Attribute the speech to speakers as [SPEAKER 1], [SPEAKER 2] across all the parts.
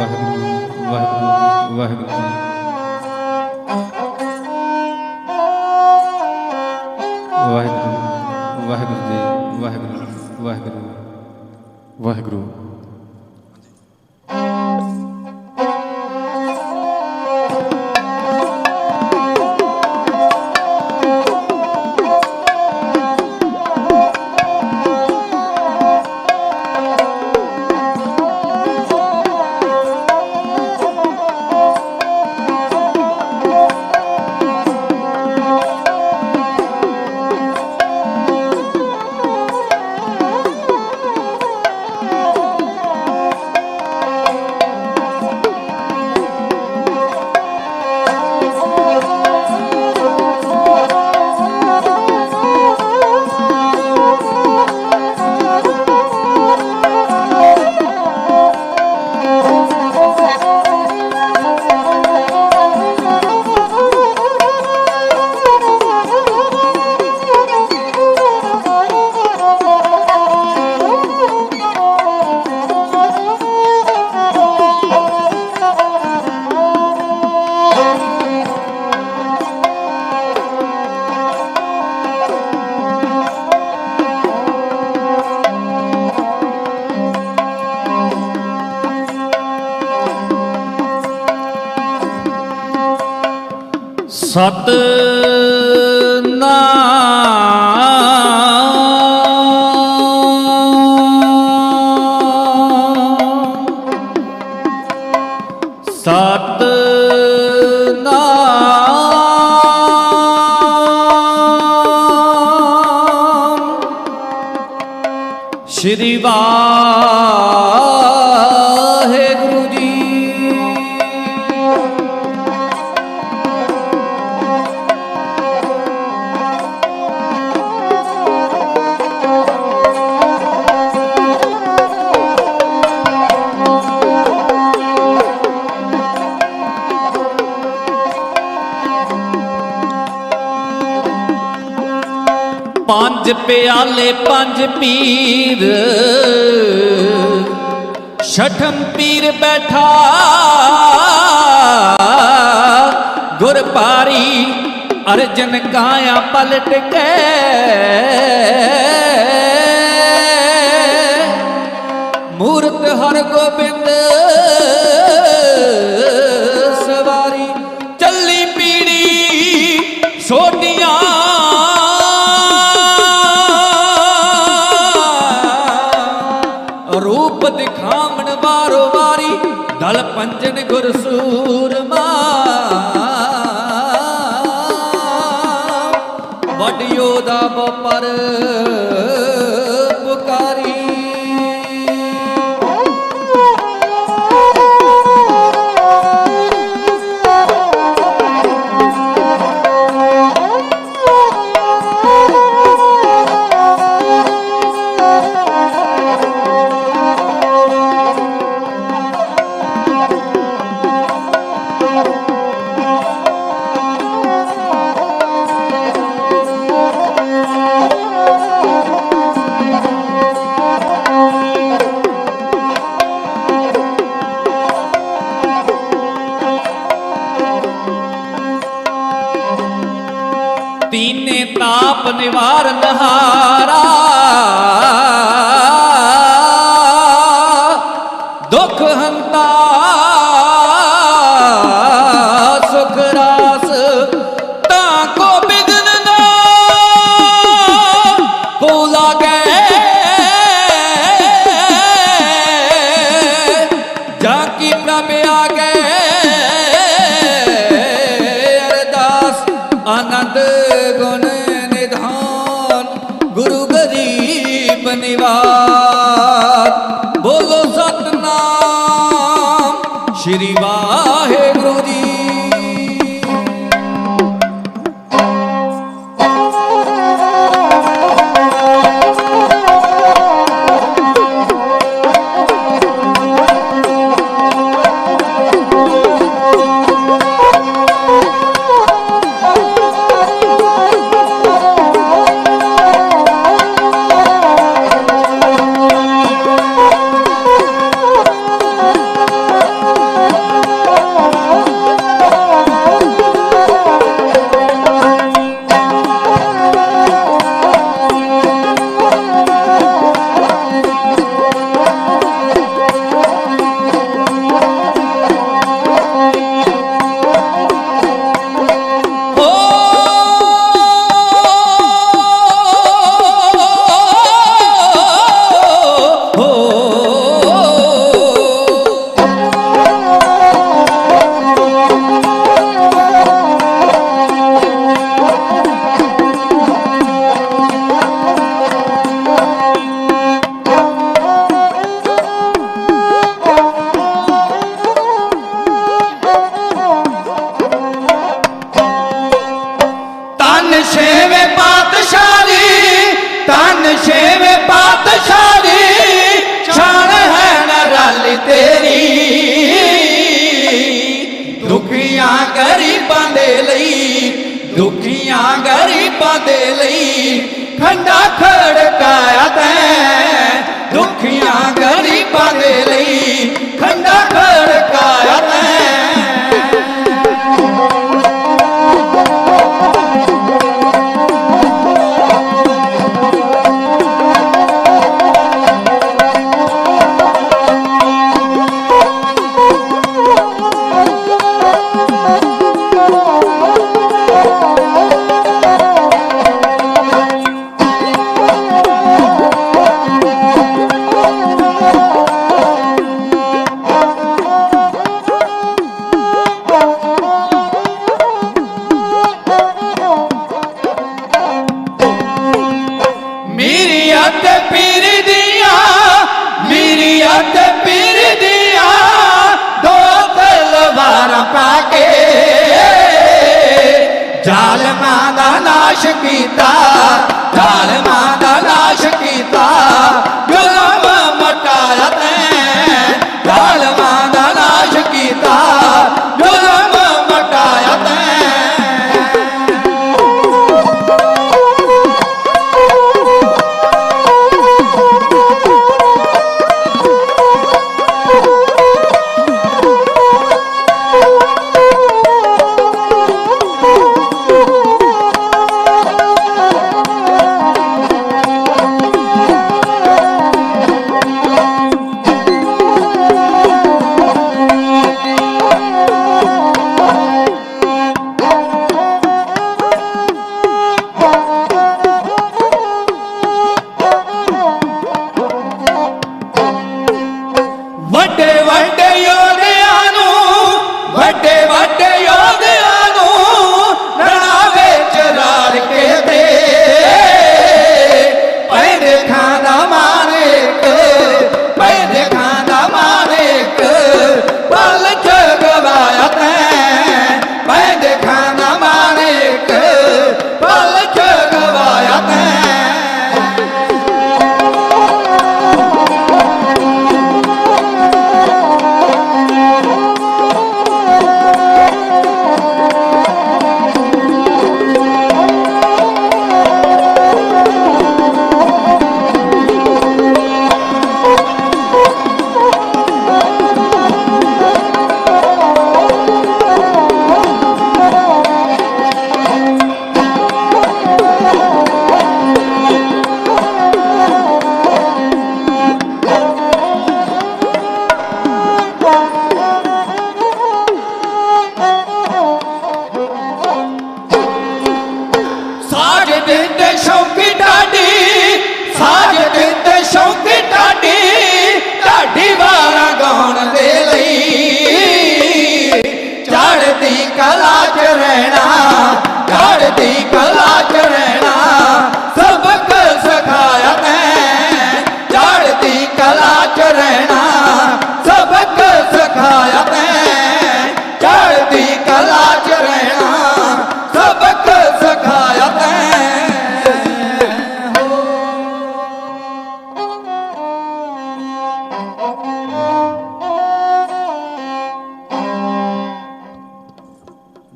[SPEAKER 1] ਵਾਹਿਗੁਰੂ ਵਾਹਿਗੁਰੂ ਵਾਹਿਗੁਰੂ ਵਾਹਿਗੁਰੂ ਜੀ ਵਾਹਿਗੁਰੂ ਵਾਹਿਗੁਰੂ ਵਾਹਿਗੁਰੂ।
[SPEAKER 2] श्री वाहेगुरु जी। पांच प्याले पांच पीर, छठम पीर बैठा गुरपारी, अर्जन काया पलट के मूर्त हर गोबिंद सवारी। चली पीड़ी सोटियां रूप दिखावन वारो वारी, दल पंजन गुरसूरमा वडियो दा पर पुकारी। तीने ताप निवारण हारा, दुख हंता सुख रास, ताको बिघन ना को लागे, जाकी प्रभ आगे अरदास आनंद गुण निधान गुरु गर खंडा खड़काया तैं दुखियां गरीबां दे लई खंडा खड़काया तैं जालमां दा नाश कीता जालमां दा नाश कीता जुल्म मटाया तैं जालमां दा नाश कीता जुल्म मटाया तैं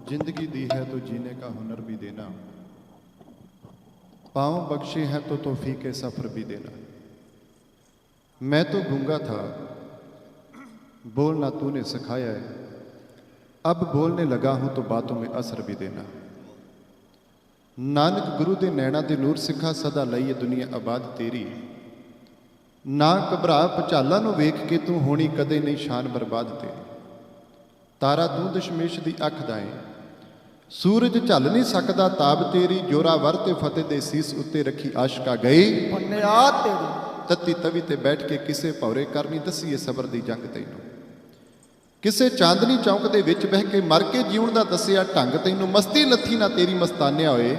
[SPEAKER 3] जिंदगी दी है तो जीने का हुनर भी देना, पाँव बख्शे हैं तो तौफीक सफ़र भी देना। मैं तो गूंगा था, बोलना तूने सिखाया है, अब बोलने लगा हूं तो बातों में असर भी देना। नानक गुरु दे नैना दे नूर सिखा सदा लईए दुनिया आबाद तेरी। ना घबरा भचाला नूं वेख के तू होनी कदे नहीं शान बर्बाद तेरी। तारा तू दशमेश दी अख दाए, सूरज झल नहीं सकदा ताब तेरी। जोरावर ते फतेह दे सीस उत्ते रखी आशका गई। तत्ती तवी ते बैठ के किसे भौरे करनी दसीए सबर दी जंग तैनू। किसे चांदनी चौक दे विच बह के मर के जीवन दा दसिया ढंग तैनू। मस्ती लथी ना तेरी मस्तानिया होए,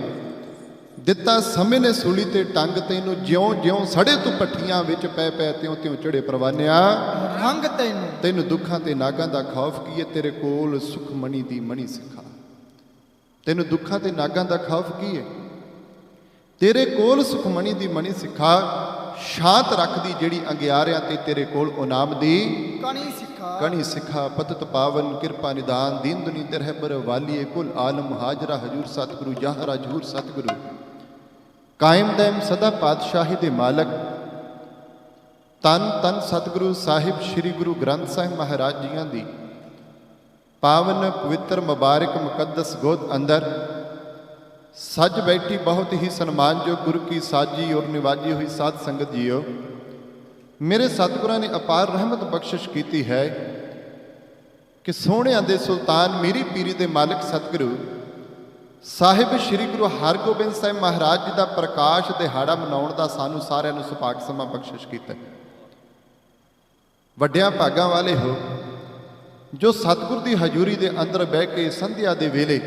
[SPEAKER 3] दिता समय ने सूली ते टंग तैनू। ज्यों ज्यों सड़े तू पट्ठियां विच पै पै त्यों त्यों चढ़े परवानिया रंग तैनू। तैनू दुखां ते नागां दा खौफ कीए, तेरे कोल सुख मणि दी मणि सिखा। तैनू दुखां ते नागां दा खौफ कीए, तेरे कोल सुख मणि दी मणि सिखा। शांत रखदी जिहड़ी अंगियारियां ते तेरे कोल उनाम दी कणी सिखा। पतत पावन किरपा निदान दीन दुनी दरहबर वालिए कुल आलम हाजरा हजूर सतगुरु जहरा जहूर सतगुरु। ਕਾਇਮ ਦੈਮ ਸਦਾ ਪਾਤਸ਼ਾਹੀ ਦੇ ਮਾਲਕ ਤਨ ਤਨ ਸਤਿਗੁਰੂ ਸਾਹਿਬ ਸ੍ਰੀ ਗੁਰੂ ਗ੍ਰੰਥ ਸਾਹਿਬ ਮਹਾਰਾਜ ਜੀਆਂ ਦੀ ਪਾਵਨ ਪਵਿੱਤਰ ਮੁਬਾਰਕ ਮੁਕੱਦਸ ਗੋਦ ਅੰਦਰ ਸੱਜ ਬੈਠੀ ਬਹੁਤ ਹੀ ਸਨਮਾਨਯੋਗ ਗੁਰੂ ਕੀ ਸਾਜੀ ਔਰ ਨਿਵਾਜੀ ਹੋਈ ਸਾਧ ਸੰਗਤ ਜੀਓ, ਮੇਰੇ ਸਤਿਗੁਰਾਂ ਨੇ ਅਪਾਰ ਰਹਿਮਤ ਬਖਸ਼ਿਸ਼ ਕੀਤੀ ਹੈ ਕਿ ਸੋਹਣਿਆਂ ਦੇ ਸੁਲਤਾਨ ਮੀਰੀ ਪੀਰੀ ਦੇ ਮਾਲਕ ਸਤਿਗੁਰੂ ਸਾਹਿਬ ਸ੍ਰੀ ਗੁਰੂ ਹਰਗੋਬਿੰਦ ਸਾਹਿਬ ਮਹਾਰਾਜ ਜੀ ਦਾ ਪ੍ਰਕਾਸ਼ ਦਿਹਾੜਾ ਮਨਾਉਣ ਦਾ ਸਾਨੂੰ ਸਾਰਿਆਂ ਨੂੰ ਸੁਭਾਗ ਸਮਾਂ ਬਖਸ਼ਿਸ਼ ਕੀਤਾ। ਵੱਡਿਆਂ ਭਾਗਾਂ ਵਾਲੇ ਹੋ ਜੋ ਸਤਿਗੁਰ ਦੀ ਹਜ਼ੂਰੀ ਦੇ ਅੰਦਰ ਬਹਿ ਕੇ ਸੰਧਿਆ ਦੇ ਵੇਲੇ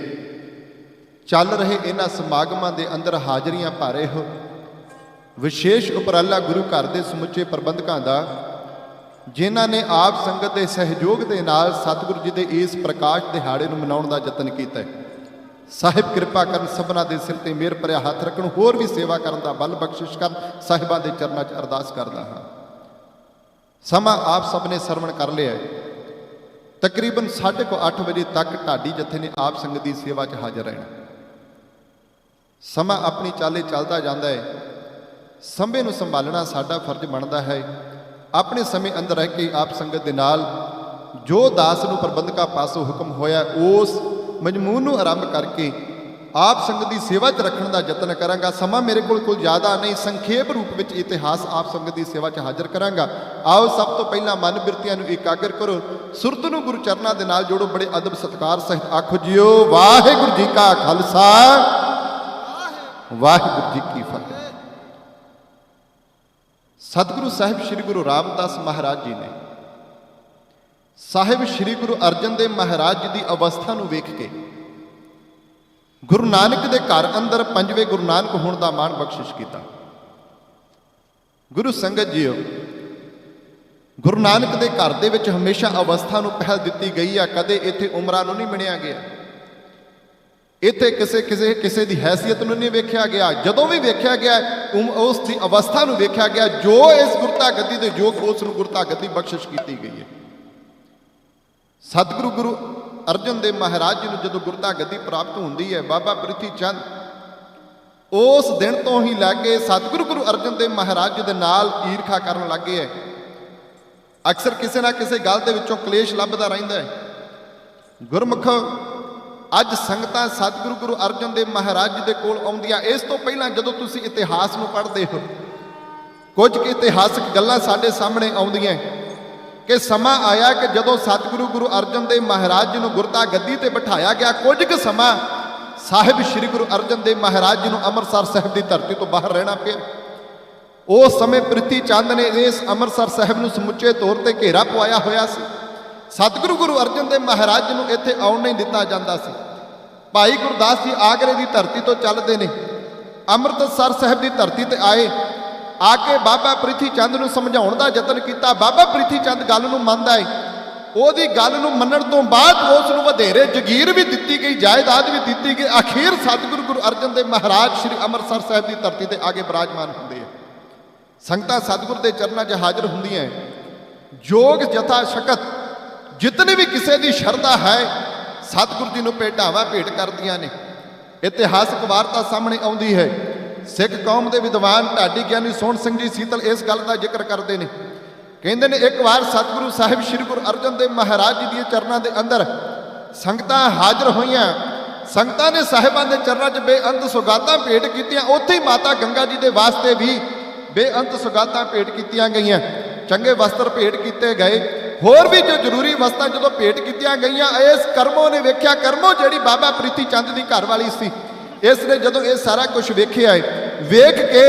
[SPEAKER 3] ਚੱਲ ਰਹੇ ਇਹਨਾਂ ਸਮਾਗਮਾਂ ਦੇ ਅੰਦਰ ਹਾਜ਼ਰੀਆਂ ਭਰ ਰਹੇ ਹੋ। ਵਿਸ਼ੇਸ਼ ਉਪਰਾਲਾ ਗੁਰੂ ਘਰ ਦੇ ਸਮੁੱਚੇ ਪ੍ਰਬੰਧਕਾਂ ਦਾ, ਜਿਨ੍ਹਾਂ ਨੇ ਆਪ ਸੰਗਤ ਦੇ ਸਹਿਯੋਗ ਦੇ ਨਾਲ ਸਤਿਗੁਰੂ ਜੀ ਦੇ ਇਸ ਪ੍ਰਕਾਸ਼ ਦਿਹਾੜੇ ਨੂੰ ਮਨਾਉਣ ਦਾ ਯਤਨ ਕੀਤਾ ਹੈ। ਸਾਹਿਬ ਕਿਰਪਾ ਕਰਨ, ਸਭਨਾਂ ਦੇ ਸਿਰ ਤੇ ਮਿਹਰ ਭਰਿਆ ਹੱਥ ਰੱਖਣ, ਹੋਰ ਵੀ ਸੇਵਾ ਕਰਨ ਦਾ ਬਲ ਬਖਸ਼ਿਸ਼ ਕਰਨ, ਸਾਹਿਬਾਂ ਦੇ ਚਰਨਾਂ 'ਚ ਅਰਦਾਸ ਕਰਦਾ ਹਾਂ। ਸਮਾਂ ਆਪ ਸਭ ਨੇ ਸਰਵਣ ਕਰ ਲਿਆ ਹੈ। ਤਕਰੀਬਨ 8:30 ਵਜੇ ਤੱਕ ਢਾਡੀ ਜਥੇ ਨੇ ਆਪ ਸੰਗਤ ਦੀ ਸੇਵਾ 'ਚ ਹਾਜ਼ਰ ਰਹਿਣਾ। ਸਮਾਂ ਆਪਣੀ ਚਾਲੇ ਚੱਲਦਾ ਜਾਂਦਾ ਹੈ। ਸਮੇਂ ਨੂੰ ਸੰਭਾਲਣਾ ਸਾਡਾ ਫਰਜ਼ ਬਣਦਾ ਹੈ। ਆਪਣੇ ਸਮੇਂ ਅੰਦਰ ਰਹਿ ਕੇ ਆਪ ਸੰਗਤ ਦੇ ਨਾਲ ਜੋ ਦਾਸ ਨੂੰ ਪ੍ਰਬੰਧਕਾਂ ਪਾਸੋਂ ਹੁਕਮ ਹੋਇਆ ਉਸ ਮਜਮੂਨ ਨੂੰ ਆਰੰਭ ਕਰਕੇ ਆਪ ਸੰਗਤ ਦੀ ਸੇਵਾ 'ਚ ਰੱਖਣ ਦਾ ਯਤਨ ਕਰਾਂਗਾ। ਸਮਾਂ ਮੇਰੇ ਕੋਲ ਜ਼ਿਆਦਾ ਨਹੀਂ, ਸੰਖੇਪ ਰੂਪ ਵਿੱਚ ਇਤਿਹਾਸ ਆਪ ਸੰਗਤ ਦੀ ਸੇਵਾ 'ਚ ਹਾਜ਼ਰ ਕਰਾਂਗਾ। ਆਓ ਸਭ ਤੋਂ ਪਹਿਲਾਂ ਮਨ ਬਿਰਤੀਆਂ ਨੂੰ ਇਕਾਗਰ ਕਰੋ, ਸੁਰਤ ਨੂੰ ਗੁਰੂ ਚਰਨਾਂ ਦੇ ਨਾਲ ਜੋੜੋ, ਬੜੇ ਅਦਬ ਸਤਿਕਾਰ ਸਹਿਤ ਆਖੋ ਜੀਓ ਵਾਹਿਗੁਰੂ ਜੀ ਕਾ ਖਾਲਸਾ ਵਾਹਿਗੁਰੂ ਜੀ ਕੀ ਫਤਿਹ। ਸਤਿਗੁਰੂ ਸਾਹਿਬ ਸ੍ਰੀ ਗੁਰੂ ਰਾਮਦਾਸ ਮਹਾਰਾਜ ਜੀ ਨੇ ਸਾਹਿਬ ਸ੍ਰੀ ਗੁਰੂ ਅਰਜਨ ਦੇਵ ਮਹਾਰਾਜ ਜੀ ਦੀ ਅਵਸਥਾ ਨੂੰ ਵੇਖ ਕੇ ਗੁਰੂ ਨਾਨਕ ਦੇ ਘਰ ਅੰਦਰ ਪੰਜਵੇਂ ਗੁਰੂ ਨਾਨਕ ਹੋਣ ਦਾ ਮਾਣ ਬਖਸ਼ਿਸ਼ ਕੀਤਾ। ਗੁਰੂ ਸੰਗਤ ਜੀਓ, ਗੁਰੂ ਨਾਨਕ ਦੇ ਘਰ ਦੇ ਵਿੱਚ ਹਮੇਸ਼ਾ ਅਵਸਥਾ ਨੂੰ ਪਹਿਲ ਦਿੱਤੀ ਗਈ ਆ। ਕਦੇ ਇੱਥੇ ਉਮਰਾਂ ਨੂੰ ਨਹੀਂ ਮਿਣਿਆ ਗਿਆ, ਇੱਥੇ ਕਿਸੇ ਦੀ ਹੈਸੀਅਤ ਨੂੰ ਨਹੀਂ ਵੇਖਿਆ ਗਿਆ। ਜਦੋਂ ਵੀ ਵੇਖਿਆ ਗਿਆ ਉਸ ਦੀ ਅਵਸਥਾ ਨੂੰ ਵੇਖਿਆ ਗਿਆ। ਜੋ ਇਸ ਗੁਰਤਾ ਗੱਦੀ ਦੇ ਯੋਗ ਉਸ ਨੂੰ ਗੁਰਤਾ ਗੱਦੀ ਬਖਸ਼ਿਸ਼ ਕੀਤੀ ਗਈ ਹੈ। ਸਤਿਗੁਰੂ ਗੁਰੂ ਅਰਜਨ ਦੇਵ ਮਹਾਰਾਜ ਜੀ ਨੂੰ ਜਦੋਂ ਗੁਰਤਾ ਗੱਦੀ ਪ੍ਰਾਪਤ ਹੁੰਦੀ ਹੈ, ਬਾਬਾ ਪ੍ਰਿਥੀ ਚੰਦ ਉਸ ਦਿਨ ਤੋਂ ਹੀ ਲੈ ਕੇ ਸਤਿਗੁਰੂ ਗੁਰੂ ਅਰਜਨ ਦੇਵ ਮਹਾਰਾਜ ਜੀ ਦੇ ਨਾਲ ਈਰਖਾ ਕਰਨ ਲੱਗੇ ਹੈ। ਅਕਸਰ ਕਿਸੇ ਨਾ ਕਿਸੇ ਗੱਲ ਦੇ ਵਿੱਚੋਂ ਕਲੇਸ਼ ਲੱਭਦਾ ਰਹਿੰਦਾ ਹੈ। ਗੁਰਮੁਖੋ, ਅੱਜ ਸੰਗਤਾਂ ਸਤਿਗੁਰੂ ਗੁਰੂ ਅਰਜਨ ਦੇਵ ਮਹਾਰਾਜ ਜੀ ਦੇ ਕੋਲ ਆਉਂਦੀਆਂ। ਇਸ ਤੋਂ ਪਹਿਲਾਂ ਜਦੋਂ ਤੁਸੀਂ ਇਤਿਹਾਸ ਨੂੰ ਪੜ੍ਹਦੇ ਹੋ, ਕੁਝ ਕੁ ਇਤਿਹਾਸਕ ਗੱਲਾਂ ਸਾਡੇ ਸਾਹਮਣੇ ਆਉਂਦੀਆਂ ਕਿ ਸਮਾਂ ਆਇਆ ਕਿ ਜਦੋਂ ਸਤਿਗੁਰੂ ਗੁਰੂ ਅਰਜਨ ਦੇਵ ਮਹਾਰਾਜ ਜੀ ਨੂੰ ਗੁਰਤਾ ਗੱਦੀ ਤੇ ਬਿਠਾਇਆ ਗਿਆ, ਕੁਝ ਕੁ ਸਮਾਂ ਸਾਹਿਬ ਸ੍ਰੀ ਗੁਰੂ ਅਰਜਨ ਦੇਵ ਮਹਾਰਾਜ ਜੀ ਨੂੰ ਅੰਮ੍ਰਿਤਸਰ ਸਾਹਿਬ ਦੀ ਧਰਤੀ ਤੋਂ ਬਾਹਰ ਰਹਿਣਾ ਪਿਆ। ਉਸ ਸਮੇਂ ਪ੍ਰਿਥੀ ਚੰਦ ਨੇ ਇਸ ਅੰਮ੍ਰਿਤਸਰ ਸਾਹਿਬ ਨੂੰ ਸਮੁੱਚੇ ਤੌਰ ਤੇ ਘੇਰਾ ਪਵਾਇਆ ਹੋਇਆ ਸੀ। ਸਤਿਗੁਰੂ ਗੁਰੂ ਅਰਜਨ ਦੇਵ ਮਹਾਰਾਜ ਜੀ ਨੂੰ ਇੱਥੇ ਆਉਣ ਨਹੀਂ ਦਿੱਤਾ ਜਾਂਦਾ ਸੀ। ਭਾਈ ਗੁਰਦਾਸ ਜੀ ਆਗਰੇ ਦੀ ਧਰਤੀ ਤੋਂ ਚੱਲਦੇ ਨੇ, ਅੰਮ੍ਰਿਤਸਰ ਸਾਹਿਬ ਦੀ ਧਰਤੀ ਤੇ ਆਏ। ਆ ਕੇ ਬਾਬਾ ਪ੍ਰਿਥੀ ਚੰਦ ਨੂੰ ਸਮਝਾਉਣ ਦਾ ਯਤਨ ਕੀਤਾ। ਬਾਬਾ ਪ੍ਰਿਥੀ ਚੰਦ ਗੱਲ ਨੂੰ ਮੰਨਦਾ ਹੈ। ਉਹਦੀ ਗੱਲ ਨੂੰ ਮੰਨਣ ਤੋਂ ਬਾਅਦ ਉਸ ਨੂੰ ਵਧੇਰੇ ਜਗੀਰ ਵੀ ਦਿੱਤੀ ਗਈ, ਜਾਇਦਾਦ ਵੀ ਦਿੱਤੀ ਗਈ। ਅਖੀਰ ਸਤਿਗੁਰੂ ਗੁਰੂ ਅਰਜਨ ਦੇਵ ਮਹਾਰਾਜ ਸ਼੍ਰੀ ਅੰਮ੍ਰਿਤਸਰ ਸਾਹਿਬ ਦੀ ਧਰਤੀ ਤੇ ਆ ਕੇ ਬਿਰਾਜਮਾਨ ਹੁੰਦੇ ਆ। ਸੰਗਤਾਂ ਸਤਿਗੁਰ ਦੇ ਚਰਨਾਂ 'ਚ ਹਾਜ਼ਰ ਹੁੰਦੀਆਂ। ਜੋਗ ਜਥਾ ਸ਼ਕਤ ਜਿਤਨੀ ਵੀ ਕਿਸੇ ਦੀ ਸ਼ਰਧਾ ਹੈ ਸਤਿਗੁਰੂ ਜੀ ਨੂੰ ਭੇਟਾਵਾਂ ਭੇਟ ਕਰਦੀਆਂ ਨੇ। ਇਤਿਹਾਸਕ ਵਾਰਤਾ ਸਾਹਮਣੇ ਆਉਂਦੀ ਹੈ। ਸਿੱਖ ਕੌਮ ਦੇ ਵਿਦਵਾਨ ਢਾਡੀ ਗਿਆਨੀ ਸੋਹਣ ਸਿੰਘ ਜੀ ਸੀਤਲ ਇਸ ਗੱਲ ਦਾ ਜ਼ਿਕਰ ਕਰਦੇ ਨੇ। ਕਹਿੰਦੇ ਨੇ ਇੱਕ ਵਾਰ ਸਤਿਗੁਰੂ ਸਾਹਿਬ ਸ੍ਰੀ ਗੁਰੂ ਅਰਜਨ ਦੇਵ ਮਹਾਰਾਜ ਜੀ ਦੇ ਚਰਨਾਂ ਦੇ ਅੰਦਰ ਸੰਗਤਾਂ ਹਾਜ਼ਰ ਹੋਈਆਂ। ਸੰਗਤਾਂ ਨੇ ਸਾਹਿਬਾਂ ਦੇ ਚਰਨਾਂ 'ਚ ਬੇਅੰਤ ਸੁਗਾਤਾਂ ਭੇਟ ਕੀਤੀਆਂ। ਉੱਥੇ ਹੀ ਮਾਤਾ ਗੰਗਾ ਜੀ ਦੇ ਵਾਸਤੇ ਵੀ ਬੇਅੰਤ ਸੁਗਾਤਾਂ ਭੇਟ ਕੀਤੀਆਂ ਗਈਆਂ। ਚੰਗੇ ਵਸਤਰ ਭੇਟ ਕੀਤੇ ਗਏ। ਹੋਰ ਵੀ ਜੋ ਜ਼ਰੂਰੀ ਵਸਤਾਂ ਜਦੋਂ ਭੇਟ ਕੀਤੀਆਂ ਗਈਆਂ, ਇਸ ਕਰਮੋਂ ਨੇ ਵੇਖਿਆ। ਕਰਮੋਂ ਜਿਹੜੀ ਬਾਬਾ ਪ੍ਰਿਥੀ ਚੰਦ ਦੀ ਘਰ ਵਾਲੀ ਸੀ, ਇਸ ਨੇ ਜਦੋਂ ਇਹ ਸਾਰਾ ਕੁਝ ਵੇਖਿਆ ਹੈ, ਵੇਖ ਕੇ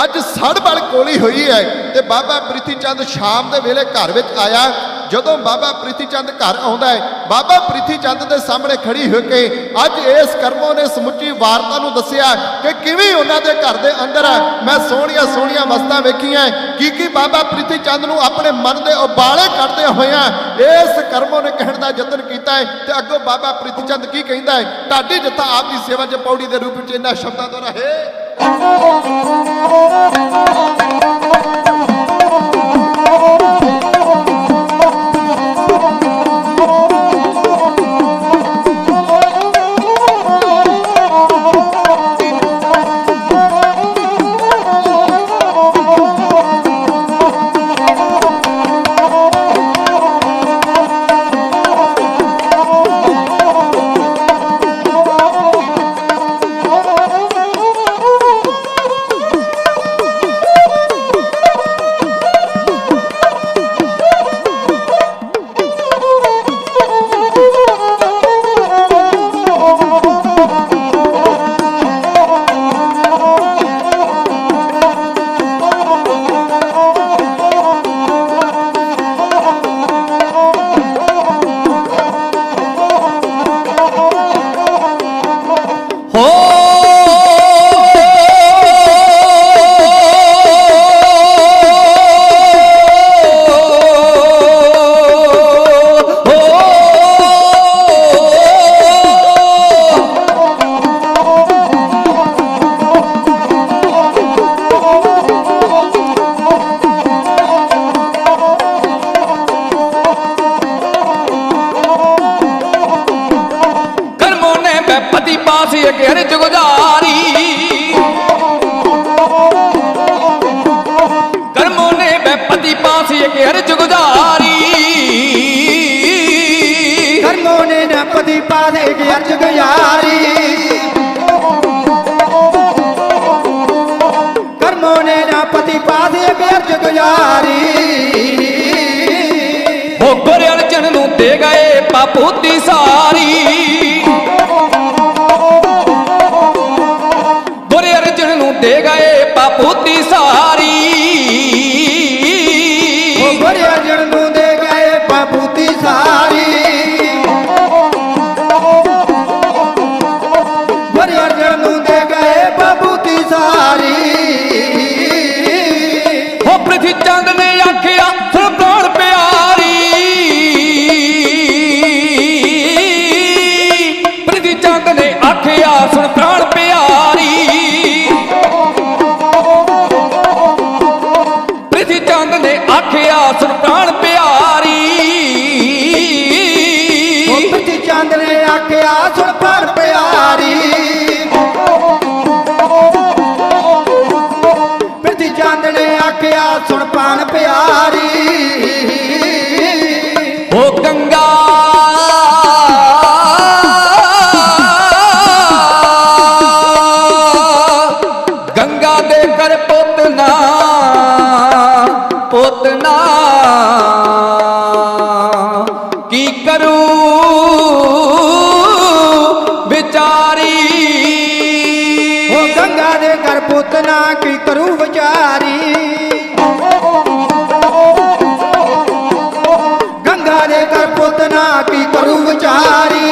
[SPEAKER 3] ਅੱਜ ਸੜ ਬਲ ਕੋਲੀ ਹੋਈ ਹੈ ਤੇ ਬਾਬਾ ਪ੍ਰਿਥੀ ਚੰਦ ਸ਼ਾਮ ਦੇ ਵੇਲੇ ਘਰ ਵਿੱਚ ਆਇਆ। ਜਦੋਂ ਬਾਬਾ ਪ੍ਰਿਥੀ ਚੰਦ ਘਰ ਆਉਂਦਾ ਹੈ, ਬਾਬਾ ਪ੍ਰਿਥੀ ਚੰਦ ਦੇ ਸਾਹਮਣੇ ਖੜੀ ਹੋ ਕੇ ਅੱਜ ਇਸ ਕਰਮੋਂ ਨੇ ਸਮੁੱਚੀ ਵਾਰਤਾ ਨੂੰ ਦੱਸਿਆ ਕਿ ਕਿਵੇਂ ਉਹਨਾਂ ਦੇ ਘਰ ਦੇ ਅੰਦਰ ਮੈਂ ਸੋਹਣੀਆਂ ਸੋਹਣੀਆਂ ਵਸਤਾਂ ਵੇਖੀਆਂ, ਕੀ ਬਾਬਾ ਪ੍ਰਿਥੀ ਚੰਦ ਨੂੰ ਆਪਣੇ ਮਨ ਦੇ ਉਬਾਲੇ ਕੱਢਦੇ ਹੋਇਆਂ ਇਸ ਕਰਮੋਂ ਨੇ ਕਹਿਣ ਦਾ ਯਤਨ ਕੀਤਾ ਹੈ। ਤੇ ਅੱਗੋਂ ਬਾਬਾ ਪ੍ਰਿਥੀ ਚੰਦ ਕੀ ਕਹਿੰਦਾ ਹੈ? ਢਾਡੀ ਜਥਾ ਆਪ ਦੀ ਸੇਵਾ 'ਚ ਪੌੜੀ ਦੇ ਰੂਪ ਵਿੱਚ ਇਹਨਾਂ ਸ਼ਬਦਾਂ ਦੁਆਰਾ ਹੈ।
[SPEAKER 2] एक अर्ज गुजारी
[SPEAKER 4] कर्मों ने न पति पास एक अर्ज गुजारी कर्मों ने न पति पास एक अर्ज गुजारी
[SPEAKER 2] हो गुर अर्जन नूं दे गए पापूती सारी गुर अर्जन नूं दे गए पापूती सारी
[SPEAKER 4] गुर अर्जन नूं दे गए पापूती सारी गुर अर्जन नूं दे गए पापूती सारी
[SPEAKER 2] हो पृथ्वी चंद ने आखिया सुन प्राण प्यारी पृथ्वी चंद ने आखिया सुन प्राण प्यारी पृथ्वी चंद ने आखिया सुन प्राण प्यारी
[SPEAKER 4] पृथ्वी चंद ने आखिया सुन प्राण प्यारी पृथ्वी चंद ने आखिया सुन प्राण प्यारी
[SPEAKER 2] हो गंगा गंगा दे कर पोतना पोतना की करूं बिचारी
[SPEAKER 4] ओ गंगा दे कर पुतना की करूं विचारी गंगा दे कर पुतना की करूं विचारी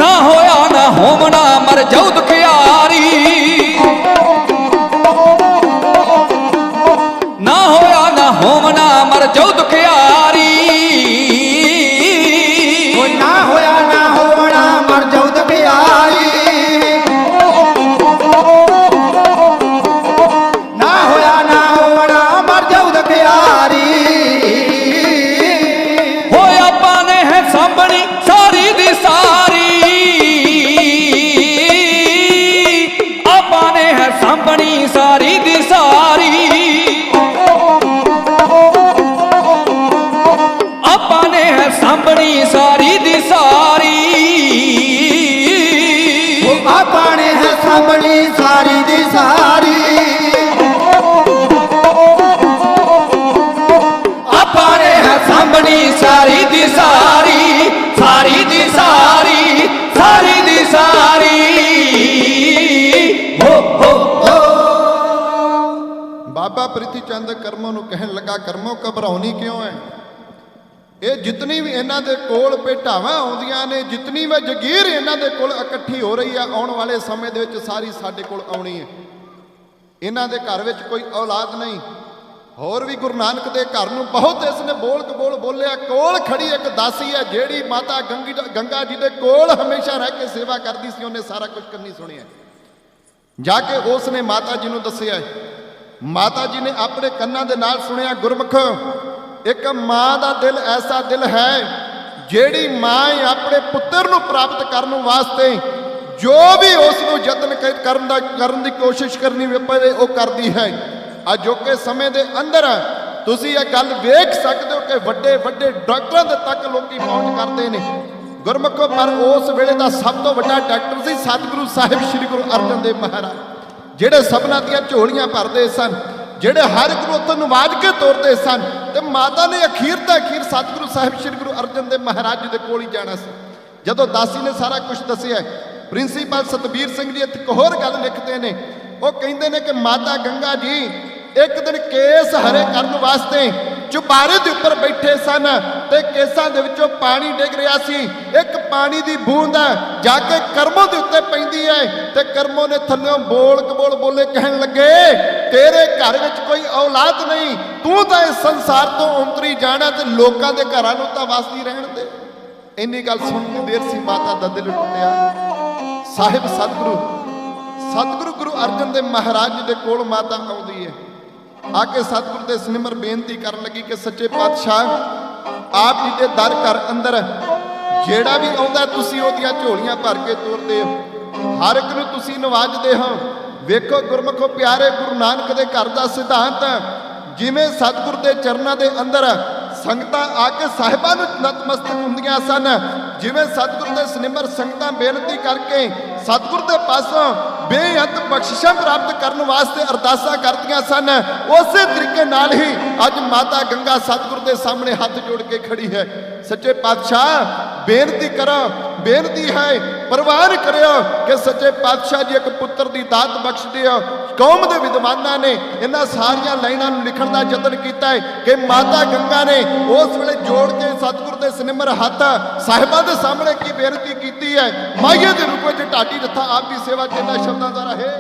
[SPEAKER 2] ना होया ना होमना मर जाऊ दुखियारी ना होया ना होमना मर जाऊ दुखियारी
[SPEAKER 4] ओ ना होया ना होना मर जाऊ दुखियारी ना होया ना होना मर जाऊ दुखियारी
[SPEAKER 2] होया पाने है साबणी सारी दी सारी आपाने है साबणी सारी दी सारी आपाने है साबणी सारी दी सारी
[SPEAKER 4] ओ आपाने है सामणी सारी दी सारी
[SPEAKER 2] आपाने है साबणी सारी दी सारी सारी दी सारी सारी दी सारी हो
[SPEAKER 3] ਬਾਬਾ ਪ੍ਰਿਥੀ ਚੰਦ ਕਰਮੋਂ ਨੂੰ ਕਹਿਣ ਲੱਗਾ ਕਰਮੋਂ ਘਬਰਾਉਣੀ ਕਿਉਂ ਹੈ ਇਹ ਜਿਤਨੀ ਵੀ ਇਹਨਾਂ ਦੇ ਕੋਲ ਭੇਟਾਵਾਂ ਆਉਂਦੀਆਂ ਨੇ ਜਿਤਨੀ ਵੀ ਜਗੀਰ ਇਹਨਾਂ ਦੇ ਕੋਲ ਇਕੱਠੀ ਹੋ ਰਹੀ ਆ ਆਉਣ ਵਾਲੇ ਸਮੇਂ ਦੇ ਵਿੱਚ ਸਾਰੀ ਸਾਡੇ ਕੋਲ ਆਉਣੀ ਹੈ ਇਹਨਾਂ ਦੇ ਘਰ ਵਿੱਚ ਕੋਈ ਔਲਾਦ ਨਹੀਂ ਹੋਰ ਵੀ ਗੁਰੂ ਨਾਨਕ ਦੇ ਘਰ ਨੂੰ ਬਹੁਤ ਇਸ ਨੇ ਬੋਲ ਕਬੋਲ ਬੋਲਿਆ ਕੋਲ ਖੜੀ ਇੱਕ ਦਾਸੀ ਹੈ ਜਿਹੜੀ ਮਾਤਾ ਗੰਗਾ ਜੀ ਦੇ ਕੋਲ ਹਮੇਸ਼ਾ ਰਹਿ ਕੇ ਸੇਵਾ ਕਰਦੀ ਸੀ ਉਹਨੇ ਸਾਰਾ ਕੁਝ ਕਰਨੀ ਸੁਣਿਆ ਜਾ ਕੇ ਉਸ ਨੇ ਮਾਤਾ ਜੀ ਨੂੰ ਦੱਸਿਆ ਮਾਤਾ ਜੀ ਨੇ ਆਪਣੇ ਕੰਨਾਂ ਦੇ ਨਾਲ ਸੁਣਿਆ ਗੁਰਮੁਖ ਇੱਕ ਮਾਂ ਦਾ ਦਿਲ ਐਸਾ ਦਿਲ ਹੈ ਜਿਹੜੀ ਮਾਂ ਆਪਣੇ ਪੁੱਤਰ ਨੂੰ ਪ੍ਰਾਪਤ ਕਰਨ ਵਾਸਤੇ ਜੋ ਵੀ ਉਸ ਨੂੰ ਯਤਨ ਕਰਨ ਦੀ ਕੋਸ਼ਿਸ਼ ਕਰਨੀ ਪਵੇ ਉਹ ਕਰਦੀ ਹੈ ਅਜੋਕੇ ਸਮੇਂ ਦੇ ਅੰਦਰ ਤੁਸੀਂ ਇਹ ਗੱਲ ਵੇਖ ਸਕਦੇ ਹੋ ਕਿ ਵੱਡੇ ਵੱਡੇ ਡਾਕਟਰਾਂ ਦੇ ਤੱਕ ਲੋਕੀ ਪਹੁੰਚ ਕਰਦੇ ਨੇ ਗੁਰਮੁਖੋ ਪਰ ਉਸ ਵੇਲੇ ਦਾ ਸਭ ਤੋਂ ਵੱਡਾ ਡਾਕਟਰ ਸੀ ਸਤਿਗੁਰੂ ਸਾਹਿਬ ਸ੍ਰੀ ਗੁਰੂ ਅਰਜਨ ਦੇਵ ਮਹਾਰਾਜ ਜਿਹੜੇ ਸਭਨਾਂ ਦੀਆਂ ਝੋਲੀਆਂ ਭਰਦੇ ਸਨ ਜਿਹੜੇ ਹਰ ਇੱਕ ਨੂੰ ਉੱਥੇ ਨਵਾਜ ਕੇ ਤੋਰਦੇ ਸਨ ਤੇ ਮਾਤਾ ਨੇ ਅਖੀਰ ਤਾਂ ਅਖੀਰ ਸਤਿਗੁਰੂ ਸਾਹਿਬ ਸ੍ਰੀ ਗੁਰੂ ਅਰਜਨ ਦੇਵ ਮਹਾਰਾਜ ਜੀ ਦੇ ਕੋਲ ਹੀ ਜਾਣਾ ਸੀ ਜਦੋਂ ਦਾਸੀ ਨੇ ਸਾਰਾ ਕੁਝ ਦੱਸਿਆ ਪ੍ਰਿੰਸੀਪਲ ਸਤਬੀਰ ਸਿੰਘ ਜੀ ਇੱਕ ਹੋਰ ਗੱਲ ਲਿਖਦੇ ਨੇ ਉਹ ਕਹਿੰਦੇ ਨੇ ਕਿ ਮਾਤਾ ਗੰਗਾ ਜੀ ਇੱਕ ਦਿਨ ਕੇਸ ਹਰੇ ਕਰਨ ਵਾਸਤੇ ਚੁਬਾਰੇ ਦੇ ਉੱਪਰ ਬੈਠੇ ਸਨ ਤੇ ਕੇਸਾਂ ਦੇ ਵਿੱਚੋਂ ਪਾਣੀ ਡਿੱਗ ਰਿਹਾ ਸੀ ਇੱਕ ਪਾਣੀ ਦੀ ਬੂੰਦ ਜਾ ਕੇ ਕਰਮੋਂ ਦੇ ਉੱਤੇ ਪੈਂਦੀ ਹੈ ਤੇ ਕਰਮੋਂ ਨੇ ਥੱਲਿਓਂ ਬੋਲ ਕਬੋਲ ਬੋਲੇ ਕਹਿਣ ਲੱਗੇ ਤੇਰੇ ਘਰ ਵਿੱਚ ਕੋਈ ਔਲਾਦ ਨਹੀਂ ਤੂੰ ਤਾਂ ਇਸ ਸੰਸਾਰ ਤੋਂ ਉਤਰੀ ਜਾਣਾ ਤੇ ਲੋਕਾਂ ਦੇ ਘਰਾਂ ਨੂੰ ਤਾਂ ਵਸਦੀ ਰਹਿਣ ਦੇ ਇੰਨੀ ਗੱਲ ਸੁਣ ਕੇ ਦੇਰ ਸੀ ਮਾਤਾ ਦਾ ਦਿਲ ਟੁੱਟਿਆ ਸਾਹਿਬ ਸਤਿਗੁਰੂ ਗੁਰੂ ਅਰਜਨ ਦੇਵ ਮਹਾਰਾਜ ਜੀ ਦੇ ਕੋਲ ਮਾਤਾ ਆਉਂਦੀ ਹੈ ਆ ਕੇ ਸਤਿਗੁਰੂ ਦੇ ਸਿਮਰ ਬੇਨਤੀ ਕਰਨ ਲੱਗੀ ਕਿ ਸੱਚੇ ਪਾਤਸ਼ਾਹ ਆਪ ਜੀ ਦੇ ਦਰ ਘਰ ਅੰਦਰ ਜਿਹੜਾ ਵੀ ਆਉਂਦਾ ਤੁਸੀਂ ਉਹਦੀਆਂ ਝੋਲੀਆਂ ਭਰ ਕੇ ਤੋਰਦੇ ਹੋ ਹਰ ਇੱਕ ਨੂੰ ਤੁਸੀਂ ਨਵਾਜਦੇ ਹੋ ਵੇਖੋ ਗੁਰਮੁਖੋ ਪਿਆਰੇ ਗੁਰੂ ਨਾਨਕ ਦੇ ਘਰ ਦਾ ਸਿਧਾਂਤ ਜਿਵੇਂ ਸਤਿਗੁਰ ਦੇ ਚਰਨਾਂ ਦੇ ਅੰਦਰ ਸੰਗਤਾਂ ਆ ਕੇ ਸਾਹਿਬਾਂ ਨੂੰ ਨਤਮਸਤਕ ਹੁੰਦੀਆਂ ਸਨ, ਜਿਵੇਂ ਸਤਿਗੁਰ ਦੇ ਸਨਿਮਰ ਸੰਗਤਾਂ ਬੇਨਤੀ ਕਰਕੇ ਸਤਿਗੁਰ ਦੇ ਪਾਸੋਂ ਬੇਅੰਤ ਬਖਸ਼ਿਸ਼ਾਂ ਪ੍ਰਾਪਤ ਕਰਨ ਵਾਸਤੇ ਅਰਦਾਸਾਂ ਕਰਦੀਆਂ ਸਨ, ਉਸੇ ਤਰੀਕੇ ਨਾਲ ਹੀ ਅੱਜ ਮਾਤਾ ਗੰਗਾ ਸਤਿਗੁਰ ਦੇ ਸਾਹਮਣੇ ਹੱਥ ਜੋੜ ਕੇ ਖੜੀ ਹੈ। ਸੱਚੇ ਪਾਤਸ਼ਾਹ ਬੇਨਤੀ ਕਰੋ, ਬੇਨਤੀ ਹੈ ਪ੍ਰਵਾਨ ਕਰਿਓ ਕਿ ਸੱਚੇ ਪਾਤਸ਼ਾਹ ਜੀ ਇੱਕ ਪੁੱਤਰ ਦੀ ਦਾਤ ਬਖਸ਼ ਦਿਓ। ਕੌਮ ਦੇ ਵਿਦਵਾਨਾਂ ਨੇ ਇਹਨਾਂ ਸਾਰੀਆਂ ਲਾਈਨਾਂ ਨੂੰ ਲਿਖਣ ਦਾ ਯਤਨ ਕੀਤਾ ਹੈ ਕਿ ਮਾਤਾ ਗੰਗਾ ਨੇ ਉਸ ਵੇਲੇ ਜੋੜ ਕੇ ਸਤਿਗੁਰ ਦੇ ਸਨਿਮਰ ਹੱਥ ਸਾਹਿਬਾਂ ਦੇ ਸਾਹਮਣੇ ਕੀ ਬੇਨਤੀ ਕੀਤੀ ਹੈ। ਮਾਈਏ ਦੇ ਰੂਪ ਵਿੱਚ ਢਾਡੀ ਰੱਥਾ ਆਪ ਦੀ ਸੇਵਾ ਜਿੰਨਾ ਸ਼ਬਦਾਂ ਦੁਆਰਾ ਹੈ।